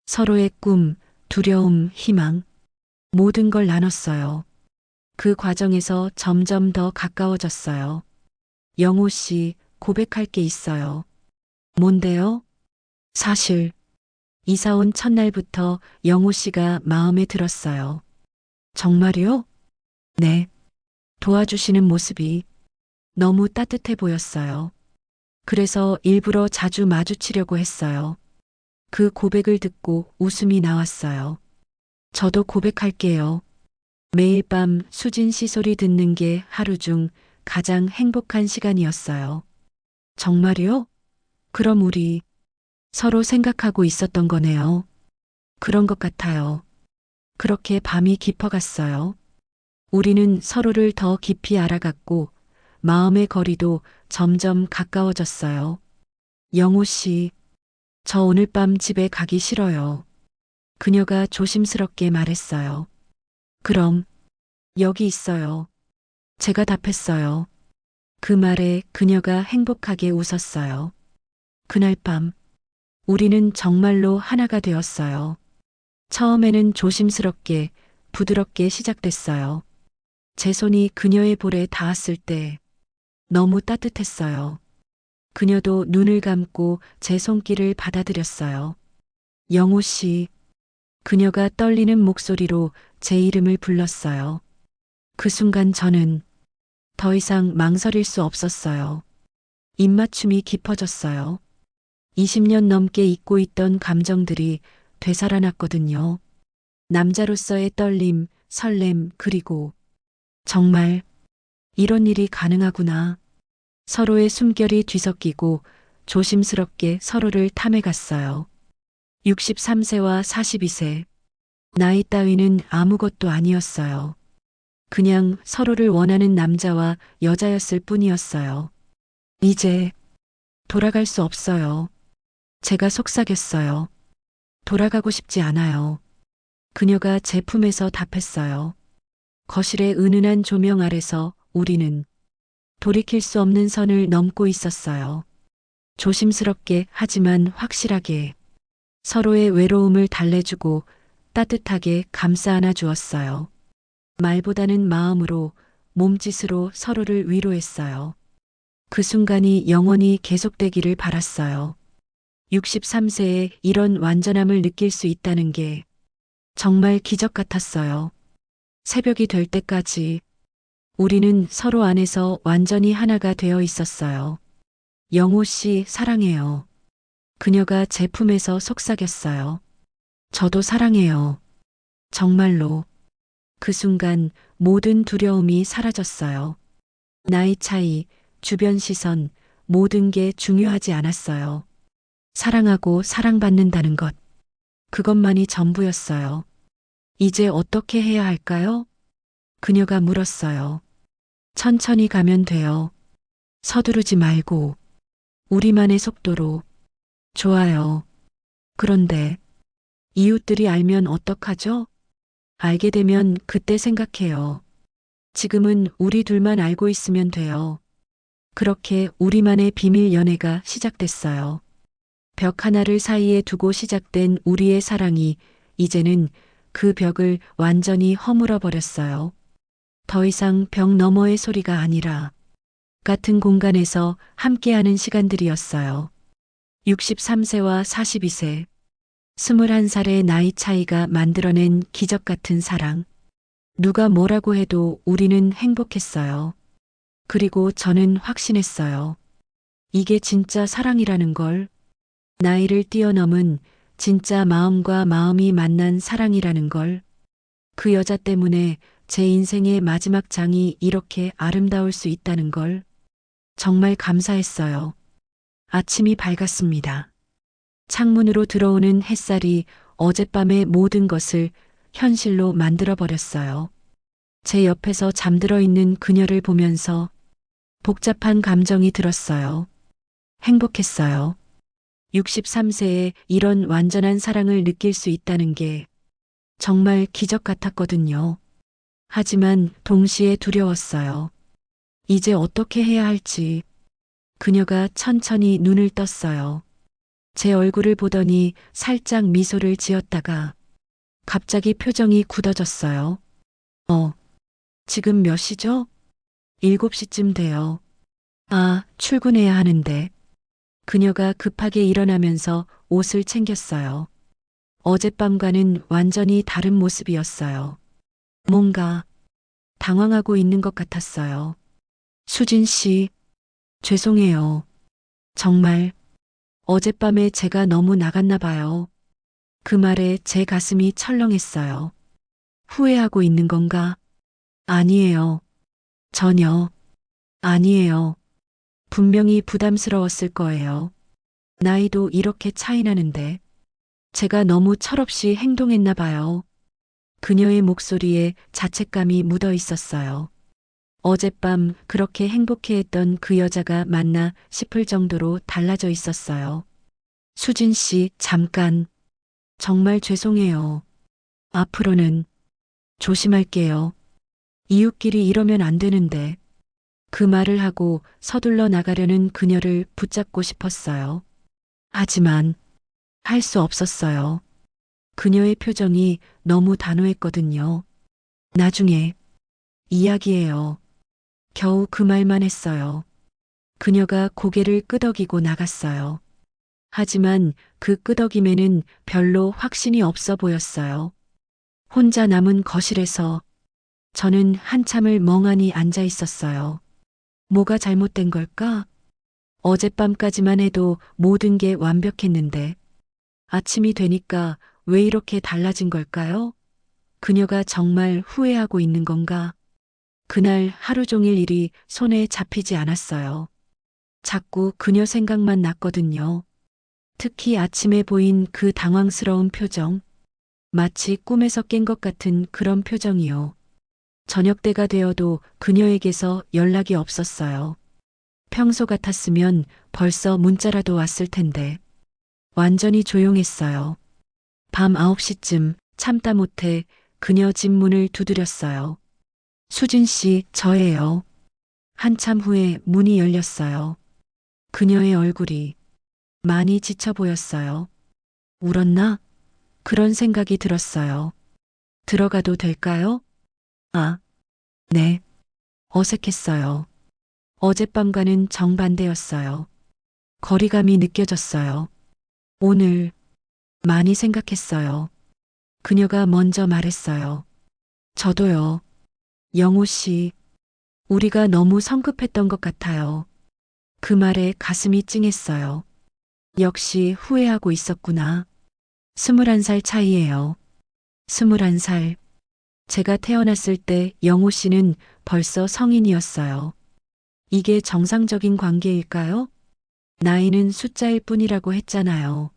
서로의 꿈, 두려움, 희망, 모든 걸 나눴어요. 그 과정에서 점점 더 가까워졌어요. 영호 씨, 고백할 게 있어요. 뭔데요? 사실, 이사 온 첫날부터 영호 씨가 마음에 들었어요. 정말요? 네. 도와주시는 모습이 너무 따뜻해 보였어요. 그래서 일부러 자주 마주치려고 했어요. 그 고백을 듣고 웃음이 나왔어요. 저도 고백할게요. 매일 밤 수진 씨 소리 듣는 게 하루 중 가장 행복한 시간이었어요. 정말요? 그럼 우리 서로 생각하고 있었던 거네요. 그런 것 같아요. 그렇게 밤이 깊어갔어요. 우리는 서로를 더 깊이 알아갔고 마음의 거리도 점점 가까워졌어요. 영호 씨, 저 오늘 밤 집에 가기 싫어요. 그녀가 조심스럽게 말했어요. 그럼 여기 있어요. 제가 답했어요. 그 말에 그녀가 행복하게 웃었어요. 그날 밤 우리는 정말로 하나가 되었어요. 처음에는 조심스럽게 부드럽게 시작됐어요. 제 손이 그녀의 볼에 닿았을 때 너무 따뜻했어요. 그녀도 눈을 감고 제 손길을 받아들였어요. 영호 씨, 그녀가 떨리는 목소리로 제 이름을 불렀어요. 그 순간 저는 더 이상 망설일 수 없었어요. 입맞춤이 깊어졌어요. 20년 넘게 잊고 있던 감정들이 되살아났거든요. 남자로서의 떨림, 설렘, 그리고 정말 이런 일이 가능하구나. 서로의 숨결이 뒤섞이고 조심스럽게 서로를 탐해갔어요. 63세와 42세. 나이 따위는 아무것도 아니었어요. 그냥 서로를 원하는 남자와 여자였을 뿐이었어요. 이제 돌아갈 수 없어요. 제가 속삭였어요. 돌아가고 싶지 않아요. 그녀가 제 품에서 답했어요. 거실의 은은한 조명 아래서 우리는 돌이킬 수 없는 선을 넘고 있었어요. 조심스럽게 하지만 확실하게 서로의 외로움을 달래주고 따뜻하게 감싸 안아 주었어요. 말보다는 마음으로, 몸짓으로 서로를 위로했어요. 그 순간이 영원히 계속되기를 바랐어요. 63세에 이런 완전함을 느낄 수 있다는 게 정말 기적 같았어요. 새벽이 될 때까지 우리는 서로 안에서 완전히 하나가 되어 있었어요. 영호 씨, 사랑해요. 그녀가 제 품에서 속삭였어요. 저도 사랑해요. 정말로. 그 순간 모든 두려움이 사라졌어요. 나이 차이, 주변 시선, 모든 게 중요하지 않았어요. 사랑하고 사랑받는다는 것. 그것만이 전부였어요. 이제 어떻게 해야 할까요? 그녀가 물었어요. 천천히 가면 돼요. 서두르지 말고. 우리만의 속도로. 좋아요. 그런데 이웃들이 알면 어떡하죠? 알게 되면 그때 생각해요. 지금은 우리 둘만 알고 있으면 돼요. 그렇게 우리만의 비밀 연애가 시작됐어요. 벽 하나를 사이에 두고 시작된 우리의 사랑이 이제는 그 벽을 완전히 허물어 버렸어요. 더 이상 벽 너머의 소리가 아니라 같은 공간에서 함께하는 시간들이었어요. 63세와 42세, 21살의 나이 차이가 만들어낸 기적 같은 사랑. 누가 뭐라고 해도 우리는 행복했어요. 그리고 저는 확신했어요. 이게 진짜 사랑이라는 걸. 나이를 뛰어넘은 진짜 마음과 마음이 만난 사랑이라는 걸. 그 여자 때문에 제 인생의 마지막 장이 이렇게 아름다울 수 있다는 걸. 정말 감사했어요. 아침이 밝았습니다. 창문으로 들어오는 햇살이 어젯밤의 모든 것을 현실로 만들어 버렸어요. 제 옆에서 잠들어 있는 그녀를 보면서 복잡한 감정이 들었어요. 행복했어요. 63세에 이런 완전한 사랑을 느낄 수 있다는 게 정말 기적 같았거든요. 하지만 동시에 두려웠어요. 이제 어떻게 해야 할지. 그녀가 천천히 눈을 떴어요. 제 얼굴을 보더니 살짝 미소를 지었다가 갑자기 표정이 굳어졌어요. 지금 몇 시죠? 7시쯤 돼요. 아, 출근해야 하는데. 그녀가 급하게 일어나면서 옷을 챙겼어요. 어젯밤과는 완전히 다른 모습이었어요. 뭔가 당황하고 있는 것 같았어요. 수진 씨, 죄송해요. 정말 어젯밤에 제가 너무 나갔나 봐요. 그 말에 제 가슴이 철렁했어요. 후회하고 있는 건가? 아니에요. 전혀. 아니에요. 분명히 부담스러웠을 거예요. 나이도 이렇게 차이 나는데 제가 너무 철없이 행동했나 봐요. 그녀의 목소리에 자책감이 묻어 있었어요. 어젯밤 그렇게 행복해했던 그 여자가 맞나 싶을 정도로 달라져 있었어요. 수진 씨, 잠깐. 정말 죄송해요. 앞으로는 조심할게요. 이웃끼리 이러면 안 되는데. 그 말을 하고 서둘러 나가려는 그녀를 붙잡고 싶었어요. 하지만 할 수 없었어요. 그녀의 표정이 너무 단호했거든요. 나중에 이야기해요. 겨우 그 말만 했어요. 그녀가 고개를 끄덕이고 나갔어요. 하지만 그 끄덕임에는 별로 확신이 없어 보였어요. 혼자 남은 거실에서 저는 한참을 멍하니 앉아 있었어요. 뭐가 잘못된 걸까? 어젯밤까지만 해도 모든 게 완벽했는데 아침이 되니까 왜 이렇게 달라진 걸까요? 그녀가 정말 후회하고 있는 건가? 그날 하루 종일 일이 손에 잡히지 않았어요. 자꾸 그녀 생각만 났거든요. 특히 아침에 보인 그 당황스러운 표정. 마치 꿈에서 깬 것 같은 그런 표정이요. 저녁 때가 되어도 그녀에게서 연락이 없었어요. 평소 같았으면 벌써 문자라도 왔을 텐데. 완전히 조용했어요. 밤 9시쯤 참다 못해 그녀 집 문을 두드렸어요. 수진 씨, 저예요. 한참 후에 문이 열렸어요. 그녀의 얼굴이 많이 지쳐 보였어요. 울었나? 그런 생각이 들었어요. 들어가도 될까요? 아, 네. 어색했어요. 어젯밤과는 정반대였어요. 거리감이 느껴졌어요. 오늘 많이 생각했어요. 그녀가 먼저 말했어요. 저도요. 영호 씨, 우리가 너무 성급했던 것 같아요. 그 말에 가슴이 찡했어요. 역시 후회하고 있었구나. 21살 차이예요. 21살. 제가 태어났을 때 영호 씨는 벌써 성인이었어요. 이게 정상적인 관계일까요? 나이는 숫자일 뿐이라고 했잖아요.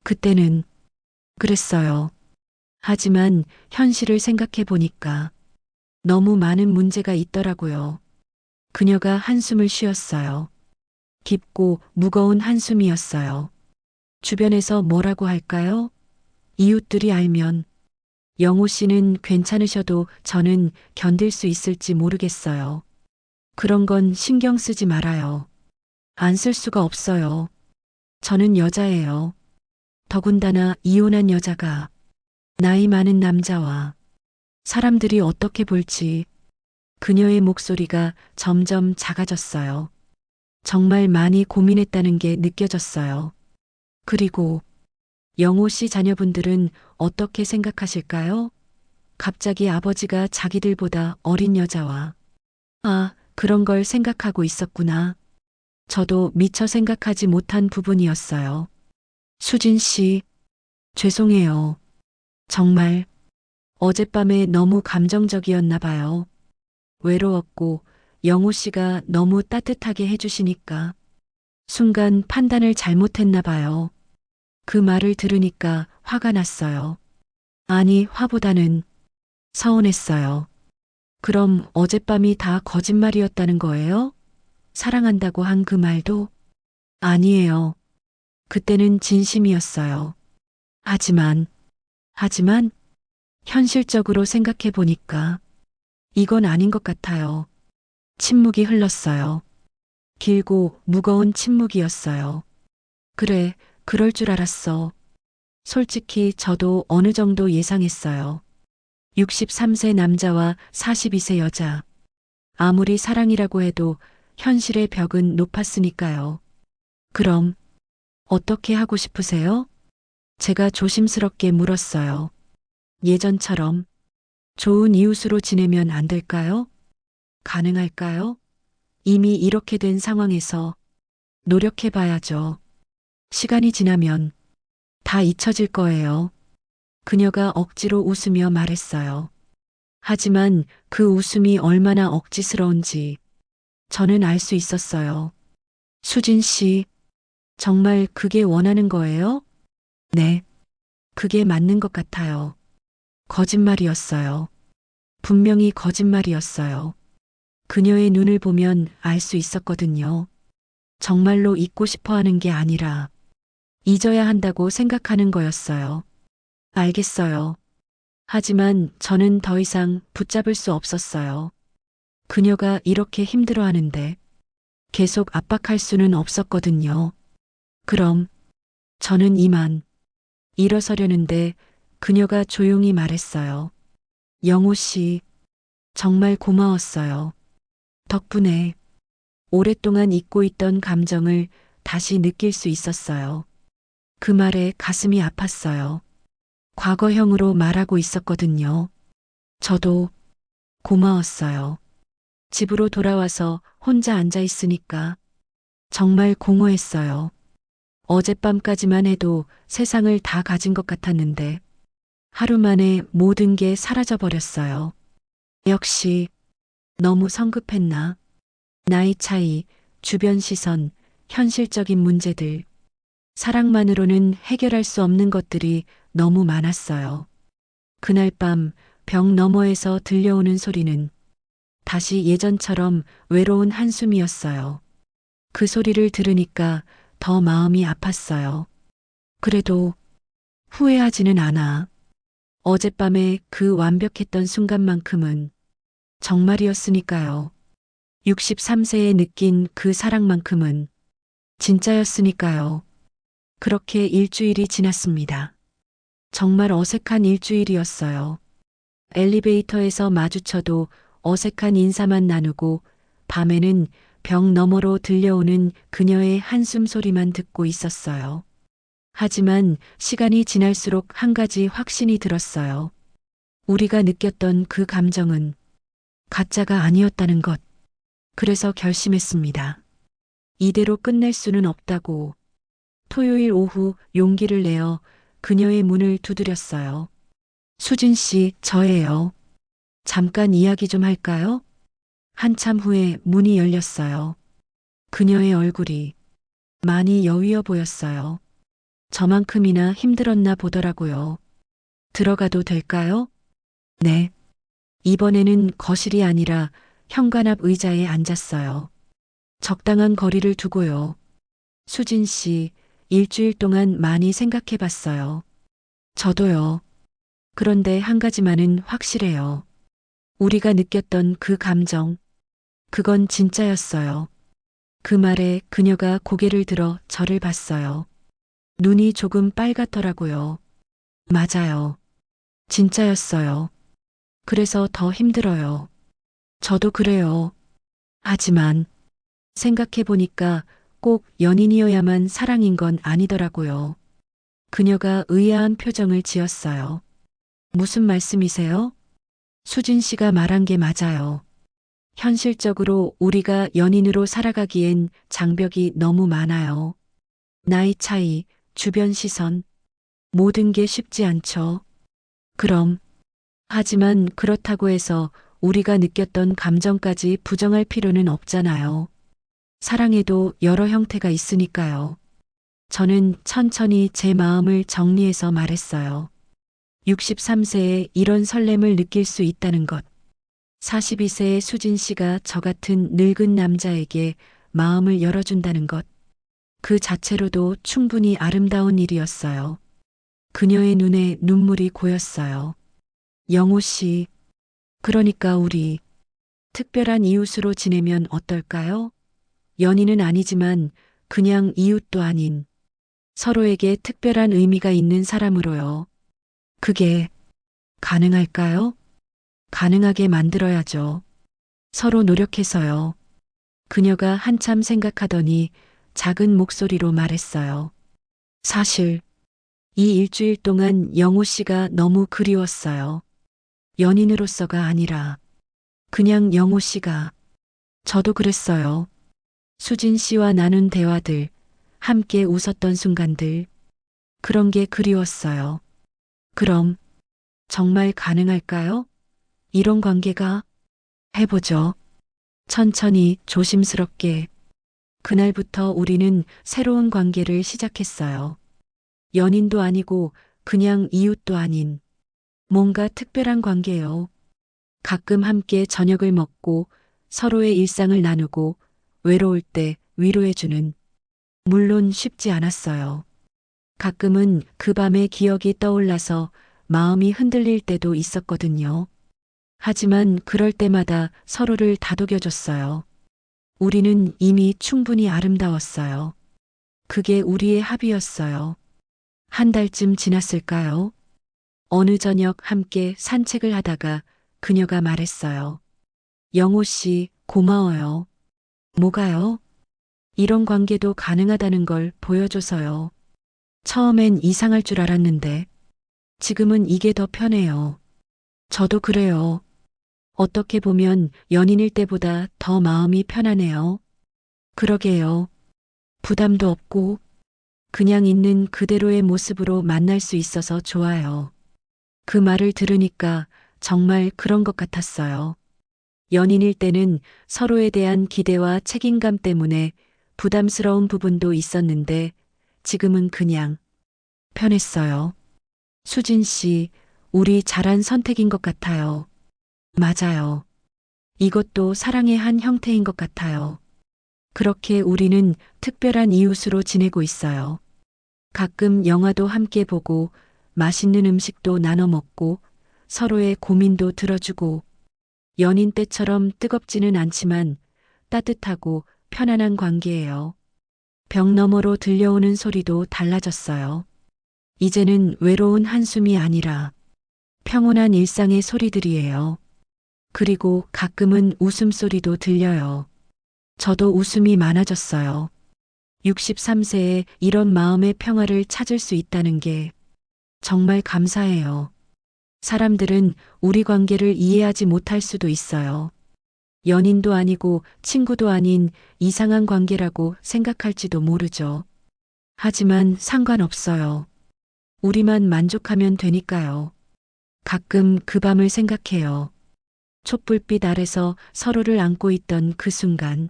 그때는 그랬어요. 하지만 현실을 생각해 보니까 너무 많은 문제가 있더라고요. 그녀가 한숨을 쉬었어요. 깊고 무거운 한숨이었어요. 주변에서 뭐라고 할까요? 이웃들이 알면 영호 씨는 괜찮으셔도 저는 견딜 수 있을지 모르겠어요. 그런 건 신경 쓰지 말아요. 안 쓸 수가 없어요. 저는 여자예요. 더군다나 이혼한 여자가 나이 많은 남자와 사람들이 어떻게 볼지. 그녀의 목소리가 점점 작아졌어요. 정말 많이 고민했다는 게 느껴졌어요. 그리고 영호 씨 자녀분들은 어떻게 생각하실까요? 갑자기 아버지가 자기들보다 어린 여자와 그런 걸 생각하고 있었구나. 저도 미처 생각하지 못한 부분이었어요. 수진 씨, 죄송해요. 정말 어젯밤에 너무 감정적이었나 봐요. 외로웠고 영호 씨가 너무 따뜻하게 해주시니까 순간 판단을 잘못했나 봐요. 그 말을 들으니까 화가 났어요. 아니, 화보다는 서운했어요. 그럼 어젯밤이 다 거짓말이었다는 거예요? 사랑한다고 한 그 말도? 아니에요. 그때는 진심이었어요. 하지만, 현실적으로 생각해 보니까 이건 아닌 것 같아요. 침묵이 흘렀어요. 길고 무거운 침묵이었어요. 그래, 그럴 줄 알았어. 솔직히 저도 어느 정도 예상했어요. 63세 남자와 42세 여자. 아무리 사랑이라고 해도 현실의 벽은 높았으니까요. 그럼 어떻게 하고 싶으세요? 제가 조심스럽게 물었어요. 예전처럼 좋은 이웃으로 지내면 안 될까요? 가능할까요? 이미 이렇게 된 상황에서 노력해 봐야죠. 시간이 지나면 다 잊혀질 거예요. 그녀가 억지로 웃으며 말했어요. 하지만 그 웃음이 얼마나 억지스러운지 저는 알 수 있었어요. 수진 씨, 정말 그게 원하는 거예요? 네, 그게 맞는 것 같아요. 거짓말이었어요. 분명히 거짓말이었어요. 그녀의 눈을 보면 알 수 있었거든요. 정말로 잊고 싶어 하는 게 아니라 잊어야 한다고 생각하는 거였어요. 알겠어요. 하지만 저는 더 이상 붙잡을 수 없었어요. 그녀가 이렇게 힘들어하는데 계속 압박할 수는 없었거든요. 그럼 저는 이만 일어서려는데 그녀가 조용히 말했어요. 영호 씨, 정말 고마웠어요. 덕분에 오랫동안 잊고 있던 감정을 다시 느낄 수 있었어요. 그 말에 가슴이 아팠어요. 과거형으로 말하고 있었거든요. 저도 고마웠어요. 집으로 돌아와서 혼자 앉아 있으니까 정말 공허했어요. 어젯밤까지만 해도 세상을 다 가진 것 같았는데 하루 만에 모든 게 사라져 버렸어요. 역시 너무 성급했나? 나이 차이, 주변 시선, 현실적인 문제들, 사랑만으로는 해결할 수 없는 것들이 너무 많았어요. 그날 밤 벽 너머에서 들려오는 소리는 다시 예전처럼 외로운 한숨이었어요. 그 소리를 들으니까 더 마음이 아팠어요. 그래도 후회하지는 않아. 어젯밤에 그 완벽했던 순간만큼은 정말이었으니까요. 63세에 느낀 그 사랑만큼은 진짜였으니까요. 그렇게 일주일이 지났습니다. 정말 어색한 일주일이었어요. 엘리베이터에서 마주쳐도 어색한 인사만 나누고 밤에는 벽 너머로 들려오는 그녀의 한숨 소리만 듣고 있었어요. 하지만 시간이 지날수록 한 가지 확신이 들었어요. 우리가 느꼈던 그 감정은 가짜가 아니었다는 것. 그래서 결심했습니다. 이대로 끝낼 수는 없다고. 토요일 오후 용기를 내어 그녀의 문을 두드렸어요. 수진 씨, 저예요. 잠깐 이야기 좀 할까요? 한참 후에 문이 열렸어요. 그녀의 얼굴이 많이 여위어 보였어요. 저만큼이나 힘들었나 보더라고요. 들어가도 될까요? 네. 이번에는 거실이 아니라 현관 앞 의자에 앉았어요. 적당한 거리를 두고요. 수진 씨, 일주일 동안 많이 생각해 봤어요. 저도요. 그런데 한 가지만은 확실해요. 우리가 느꼈던 그 감정, 그건 진짜였어요. 그 말에 그녀가 고개를 들어 저를 봤어요. 눈이 조금 빨갛더라고요. 맞아요. 진짜였어요. 그래서 더 힘들어요. 저도 그래요. 하지만 생각해보니까 꼭 연인이어야만 사랑인 건 아니더라고요. 그녀가 의아한 표정을 지었어요. 무슨 말씀이세요? 수진 씨가 말한 게 맞아요. 현실적으로 우리가 연인으로 살아가기엔 장벽이 너무 많아요. 나이 차이, 주변 시선, 모든 게 쉽지 않죠. 그럼, 하지만 그렇다고 해서 우리가 느꼈던 감정까지 부정할 필요는 없잖아요. 사랑에도 여러 형태가 있으니까요. 저는 천천히 제 마음을 정리해서 말했어요. 63세에 이런 설렘을 느낄 수 있다는 것. 42세의 수진 씨가 저 같은 늙은 남자에게 마음을 열어준다는 것. 그 자체로도 충분히 아름다운 일이었어요. 그녀의 눈에 눈물이 고였어요. 영호 씨, 그러니까 우리 특별한 이웃으로 지내면 어떨까요? 연인은 아니지만 그냥 이웃도 아닌 서로에게 특별한 의미가 있는 사람으로요. 그게 가능할까요? 가능하게 만들어야죠. 서로 노력해서요. 그녀가 한참 생각하더니 작은 목소리로 말했어요. 사실 이 일주일 동안 영호 씨가 너무 그리웠어요. 연인으로서가 아니라 그냥 영호 씨가. 저도 그랬어요. 수진 씨와 나눈 대화들, 함께 웃었던 순간들, 그런 게 그리웠어요. 그럼 정말 가능할까요? 이런 관계가? 해보죠. 천천히 조심스럽게. 그날부터 우리는 새로운 관계를 시작했어요. 연인도 아니고 그냥 이웃도 아닌 뭔가 특별한 관계요. 가끔 함께 저녁을 먹고 서로의 일상을 나누고 외로울 때 위로해주는. 물론 쉽지 않았어요. 가끔은 그 밤의 기억이 떠올라서 마음이 흔들릴 때도 있었거든요. 하지만 그럴 때마다 서로를 다독여줬어요. 우리는 이미 충분히 아름다웠어요. 그게 우리의 합이었어요. 한 달쯤 지났을까요? 어느 저녁 함께 산책을 하다가 그녀가 말했어요. 영호 씨, 고마워요. 뭐가요? 이런 관계도 가능하다는 걸 보여줘서요. 처음엔 이상할 줄 알았는데, 지금은 이게 더 편해요. 저도 그래요. 어떻게 보면 연인일 때보다 더 마음이 편하네요. 그러게요. 부담도 없고, 그냥 있는 그대로의 모습으로 만날 수 있어서 좋아요. 그 말을 들으니까 정말 그런 것 같았어요. 연인일 때는 서로에 대한 기대와 책임감 때문에 부담스러운 부분도 있었는데 지금은 그냥 편했어요. 수진 씨, 우리 잘한 선택인 것 같아요. 맞아요. 이것도 사랑의 한 형태인 것 같아요. 그렇게 우리는 특별한 이웃으로 지내고 있어요. 가끔 영화도 함께 보고 맛있는 음식도 나눠 먹고 서로의 고민도 들어주고 연인 때처럼 뜨겁지는 않지만 따뜻하고 편안한 관계예요. 벽 너머로 들려오는 소리도 달라졌어요. 이제는 외로운 한숨이 아니라 평온한 일상의 소리들이에요. 그리고 가끔은 웃음소리도 들려요. 저도 웃음이 많아졌어요. 63세에 이런 마음의 평화를 찾을 수 있다는 게 정말 감사해요. 사람들은 우리 관계를 이해하지 못할 수도 있어요. 연인도 아니고 친구도 아닌 이상한 관계라고 생각할지도 모르죠. 하지만 상관없어요. 우리만 만족하면 되니까요. 가끔 그 밤을 생각해요. 촛불빛 아래서 서로를 안고 있던 그 순간.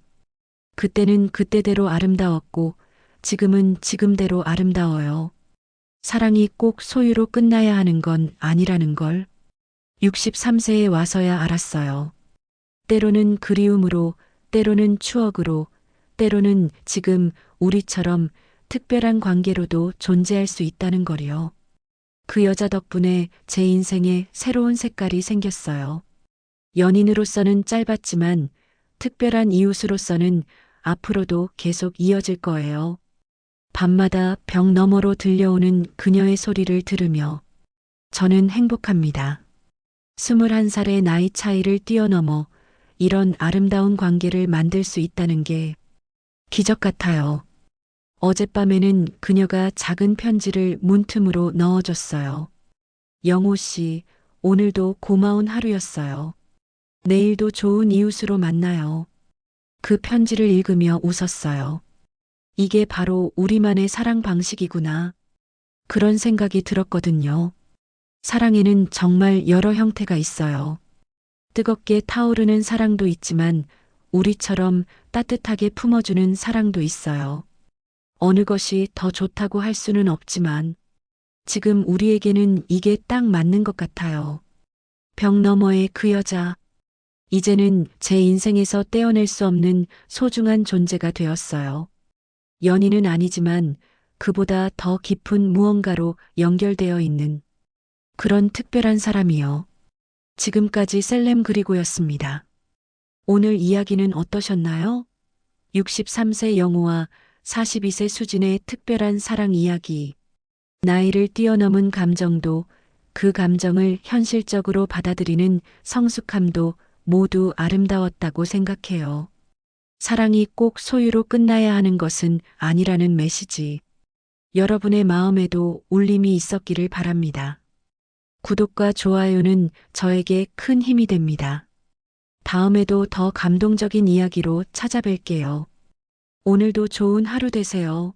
그때는 그때대로 아름다웠고 지금은 지금대로 아름다워요. 사랑이 꼭 소유로 끝나야 하는 건 아니라는 걸 63세에 와서야 알았어요. 때로는 그리움으로, 때로는 추억으로, 때로는 지금 우리처럼 특별한 관계로도 존재할 수 있다는 거요. 그 여자 덕분에 제 인생에 새로운 색깔이 생겼어요. 연인으로서는 짧았지만 특별한 이웃으로서는 앞으로도 계속 이어질 거예요. 밤마다 벽 너머로 들려오는 그녀의 소리를 들으며 저는 행복합니다. 21살의 나이 차이를 뛰어넘어 이런 아름다운 관계를 만들 수 있다는 게 기적 같아요. 어젯밤에는 그녀가 작은 편지를 문틈으로 넣어줬어요. 영호 씨, 오늘도 고마운 하루였어요. 내일도 좋은 이웃으로 만나요. 그 편지를 읽으며 웃었어요. 이게 바로 우리만의 사랑 방식이구나. 그런 생각이 들었거든요. 사랑에는 정말 여러 형태가 있어요. 뜨겁게 타오르는 사랑도 있지만 우리처럼 따뜻하게 품어주는 사랑도 있어요. 어느 것이 더 좋다고 할 수는 없지만 지금 우리에게는 이게 딱 맞는 것 같아요. 벽 너머의 그 여자. 이제는 제 인생에서 떼어낼 수 없는 소중한 존재가 되었어요. 연인은 아니지만 그보다 더 깊은 무언가로 연결되어 있는 그런 특별한 사람이요. 지금까지 셀렘 그리고였습니다. 오늘 이야기는 어떠셨나요? 63세 영호와 42세 수진의 특별한 사랑 이야기. 나이를 뛰어넘은 감정도 그 감정을 현실적으로 받아들이는 성숙함도 모두 아름다웠다고 생각해요. 사랑이 꼭 소유로 끝나야 하는 것은 아니라는 메시지. 여러분의 마음에도 울림이 있었기를 바랍니다. 구독과 좋아요는 저에게 큰 힘이 됩니다. 다음에도 더 감동적인 이야기로 찾아뵐게요. 오늘도 좋은 하루 되세요.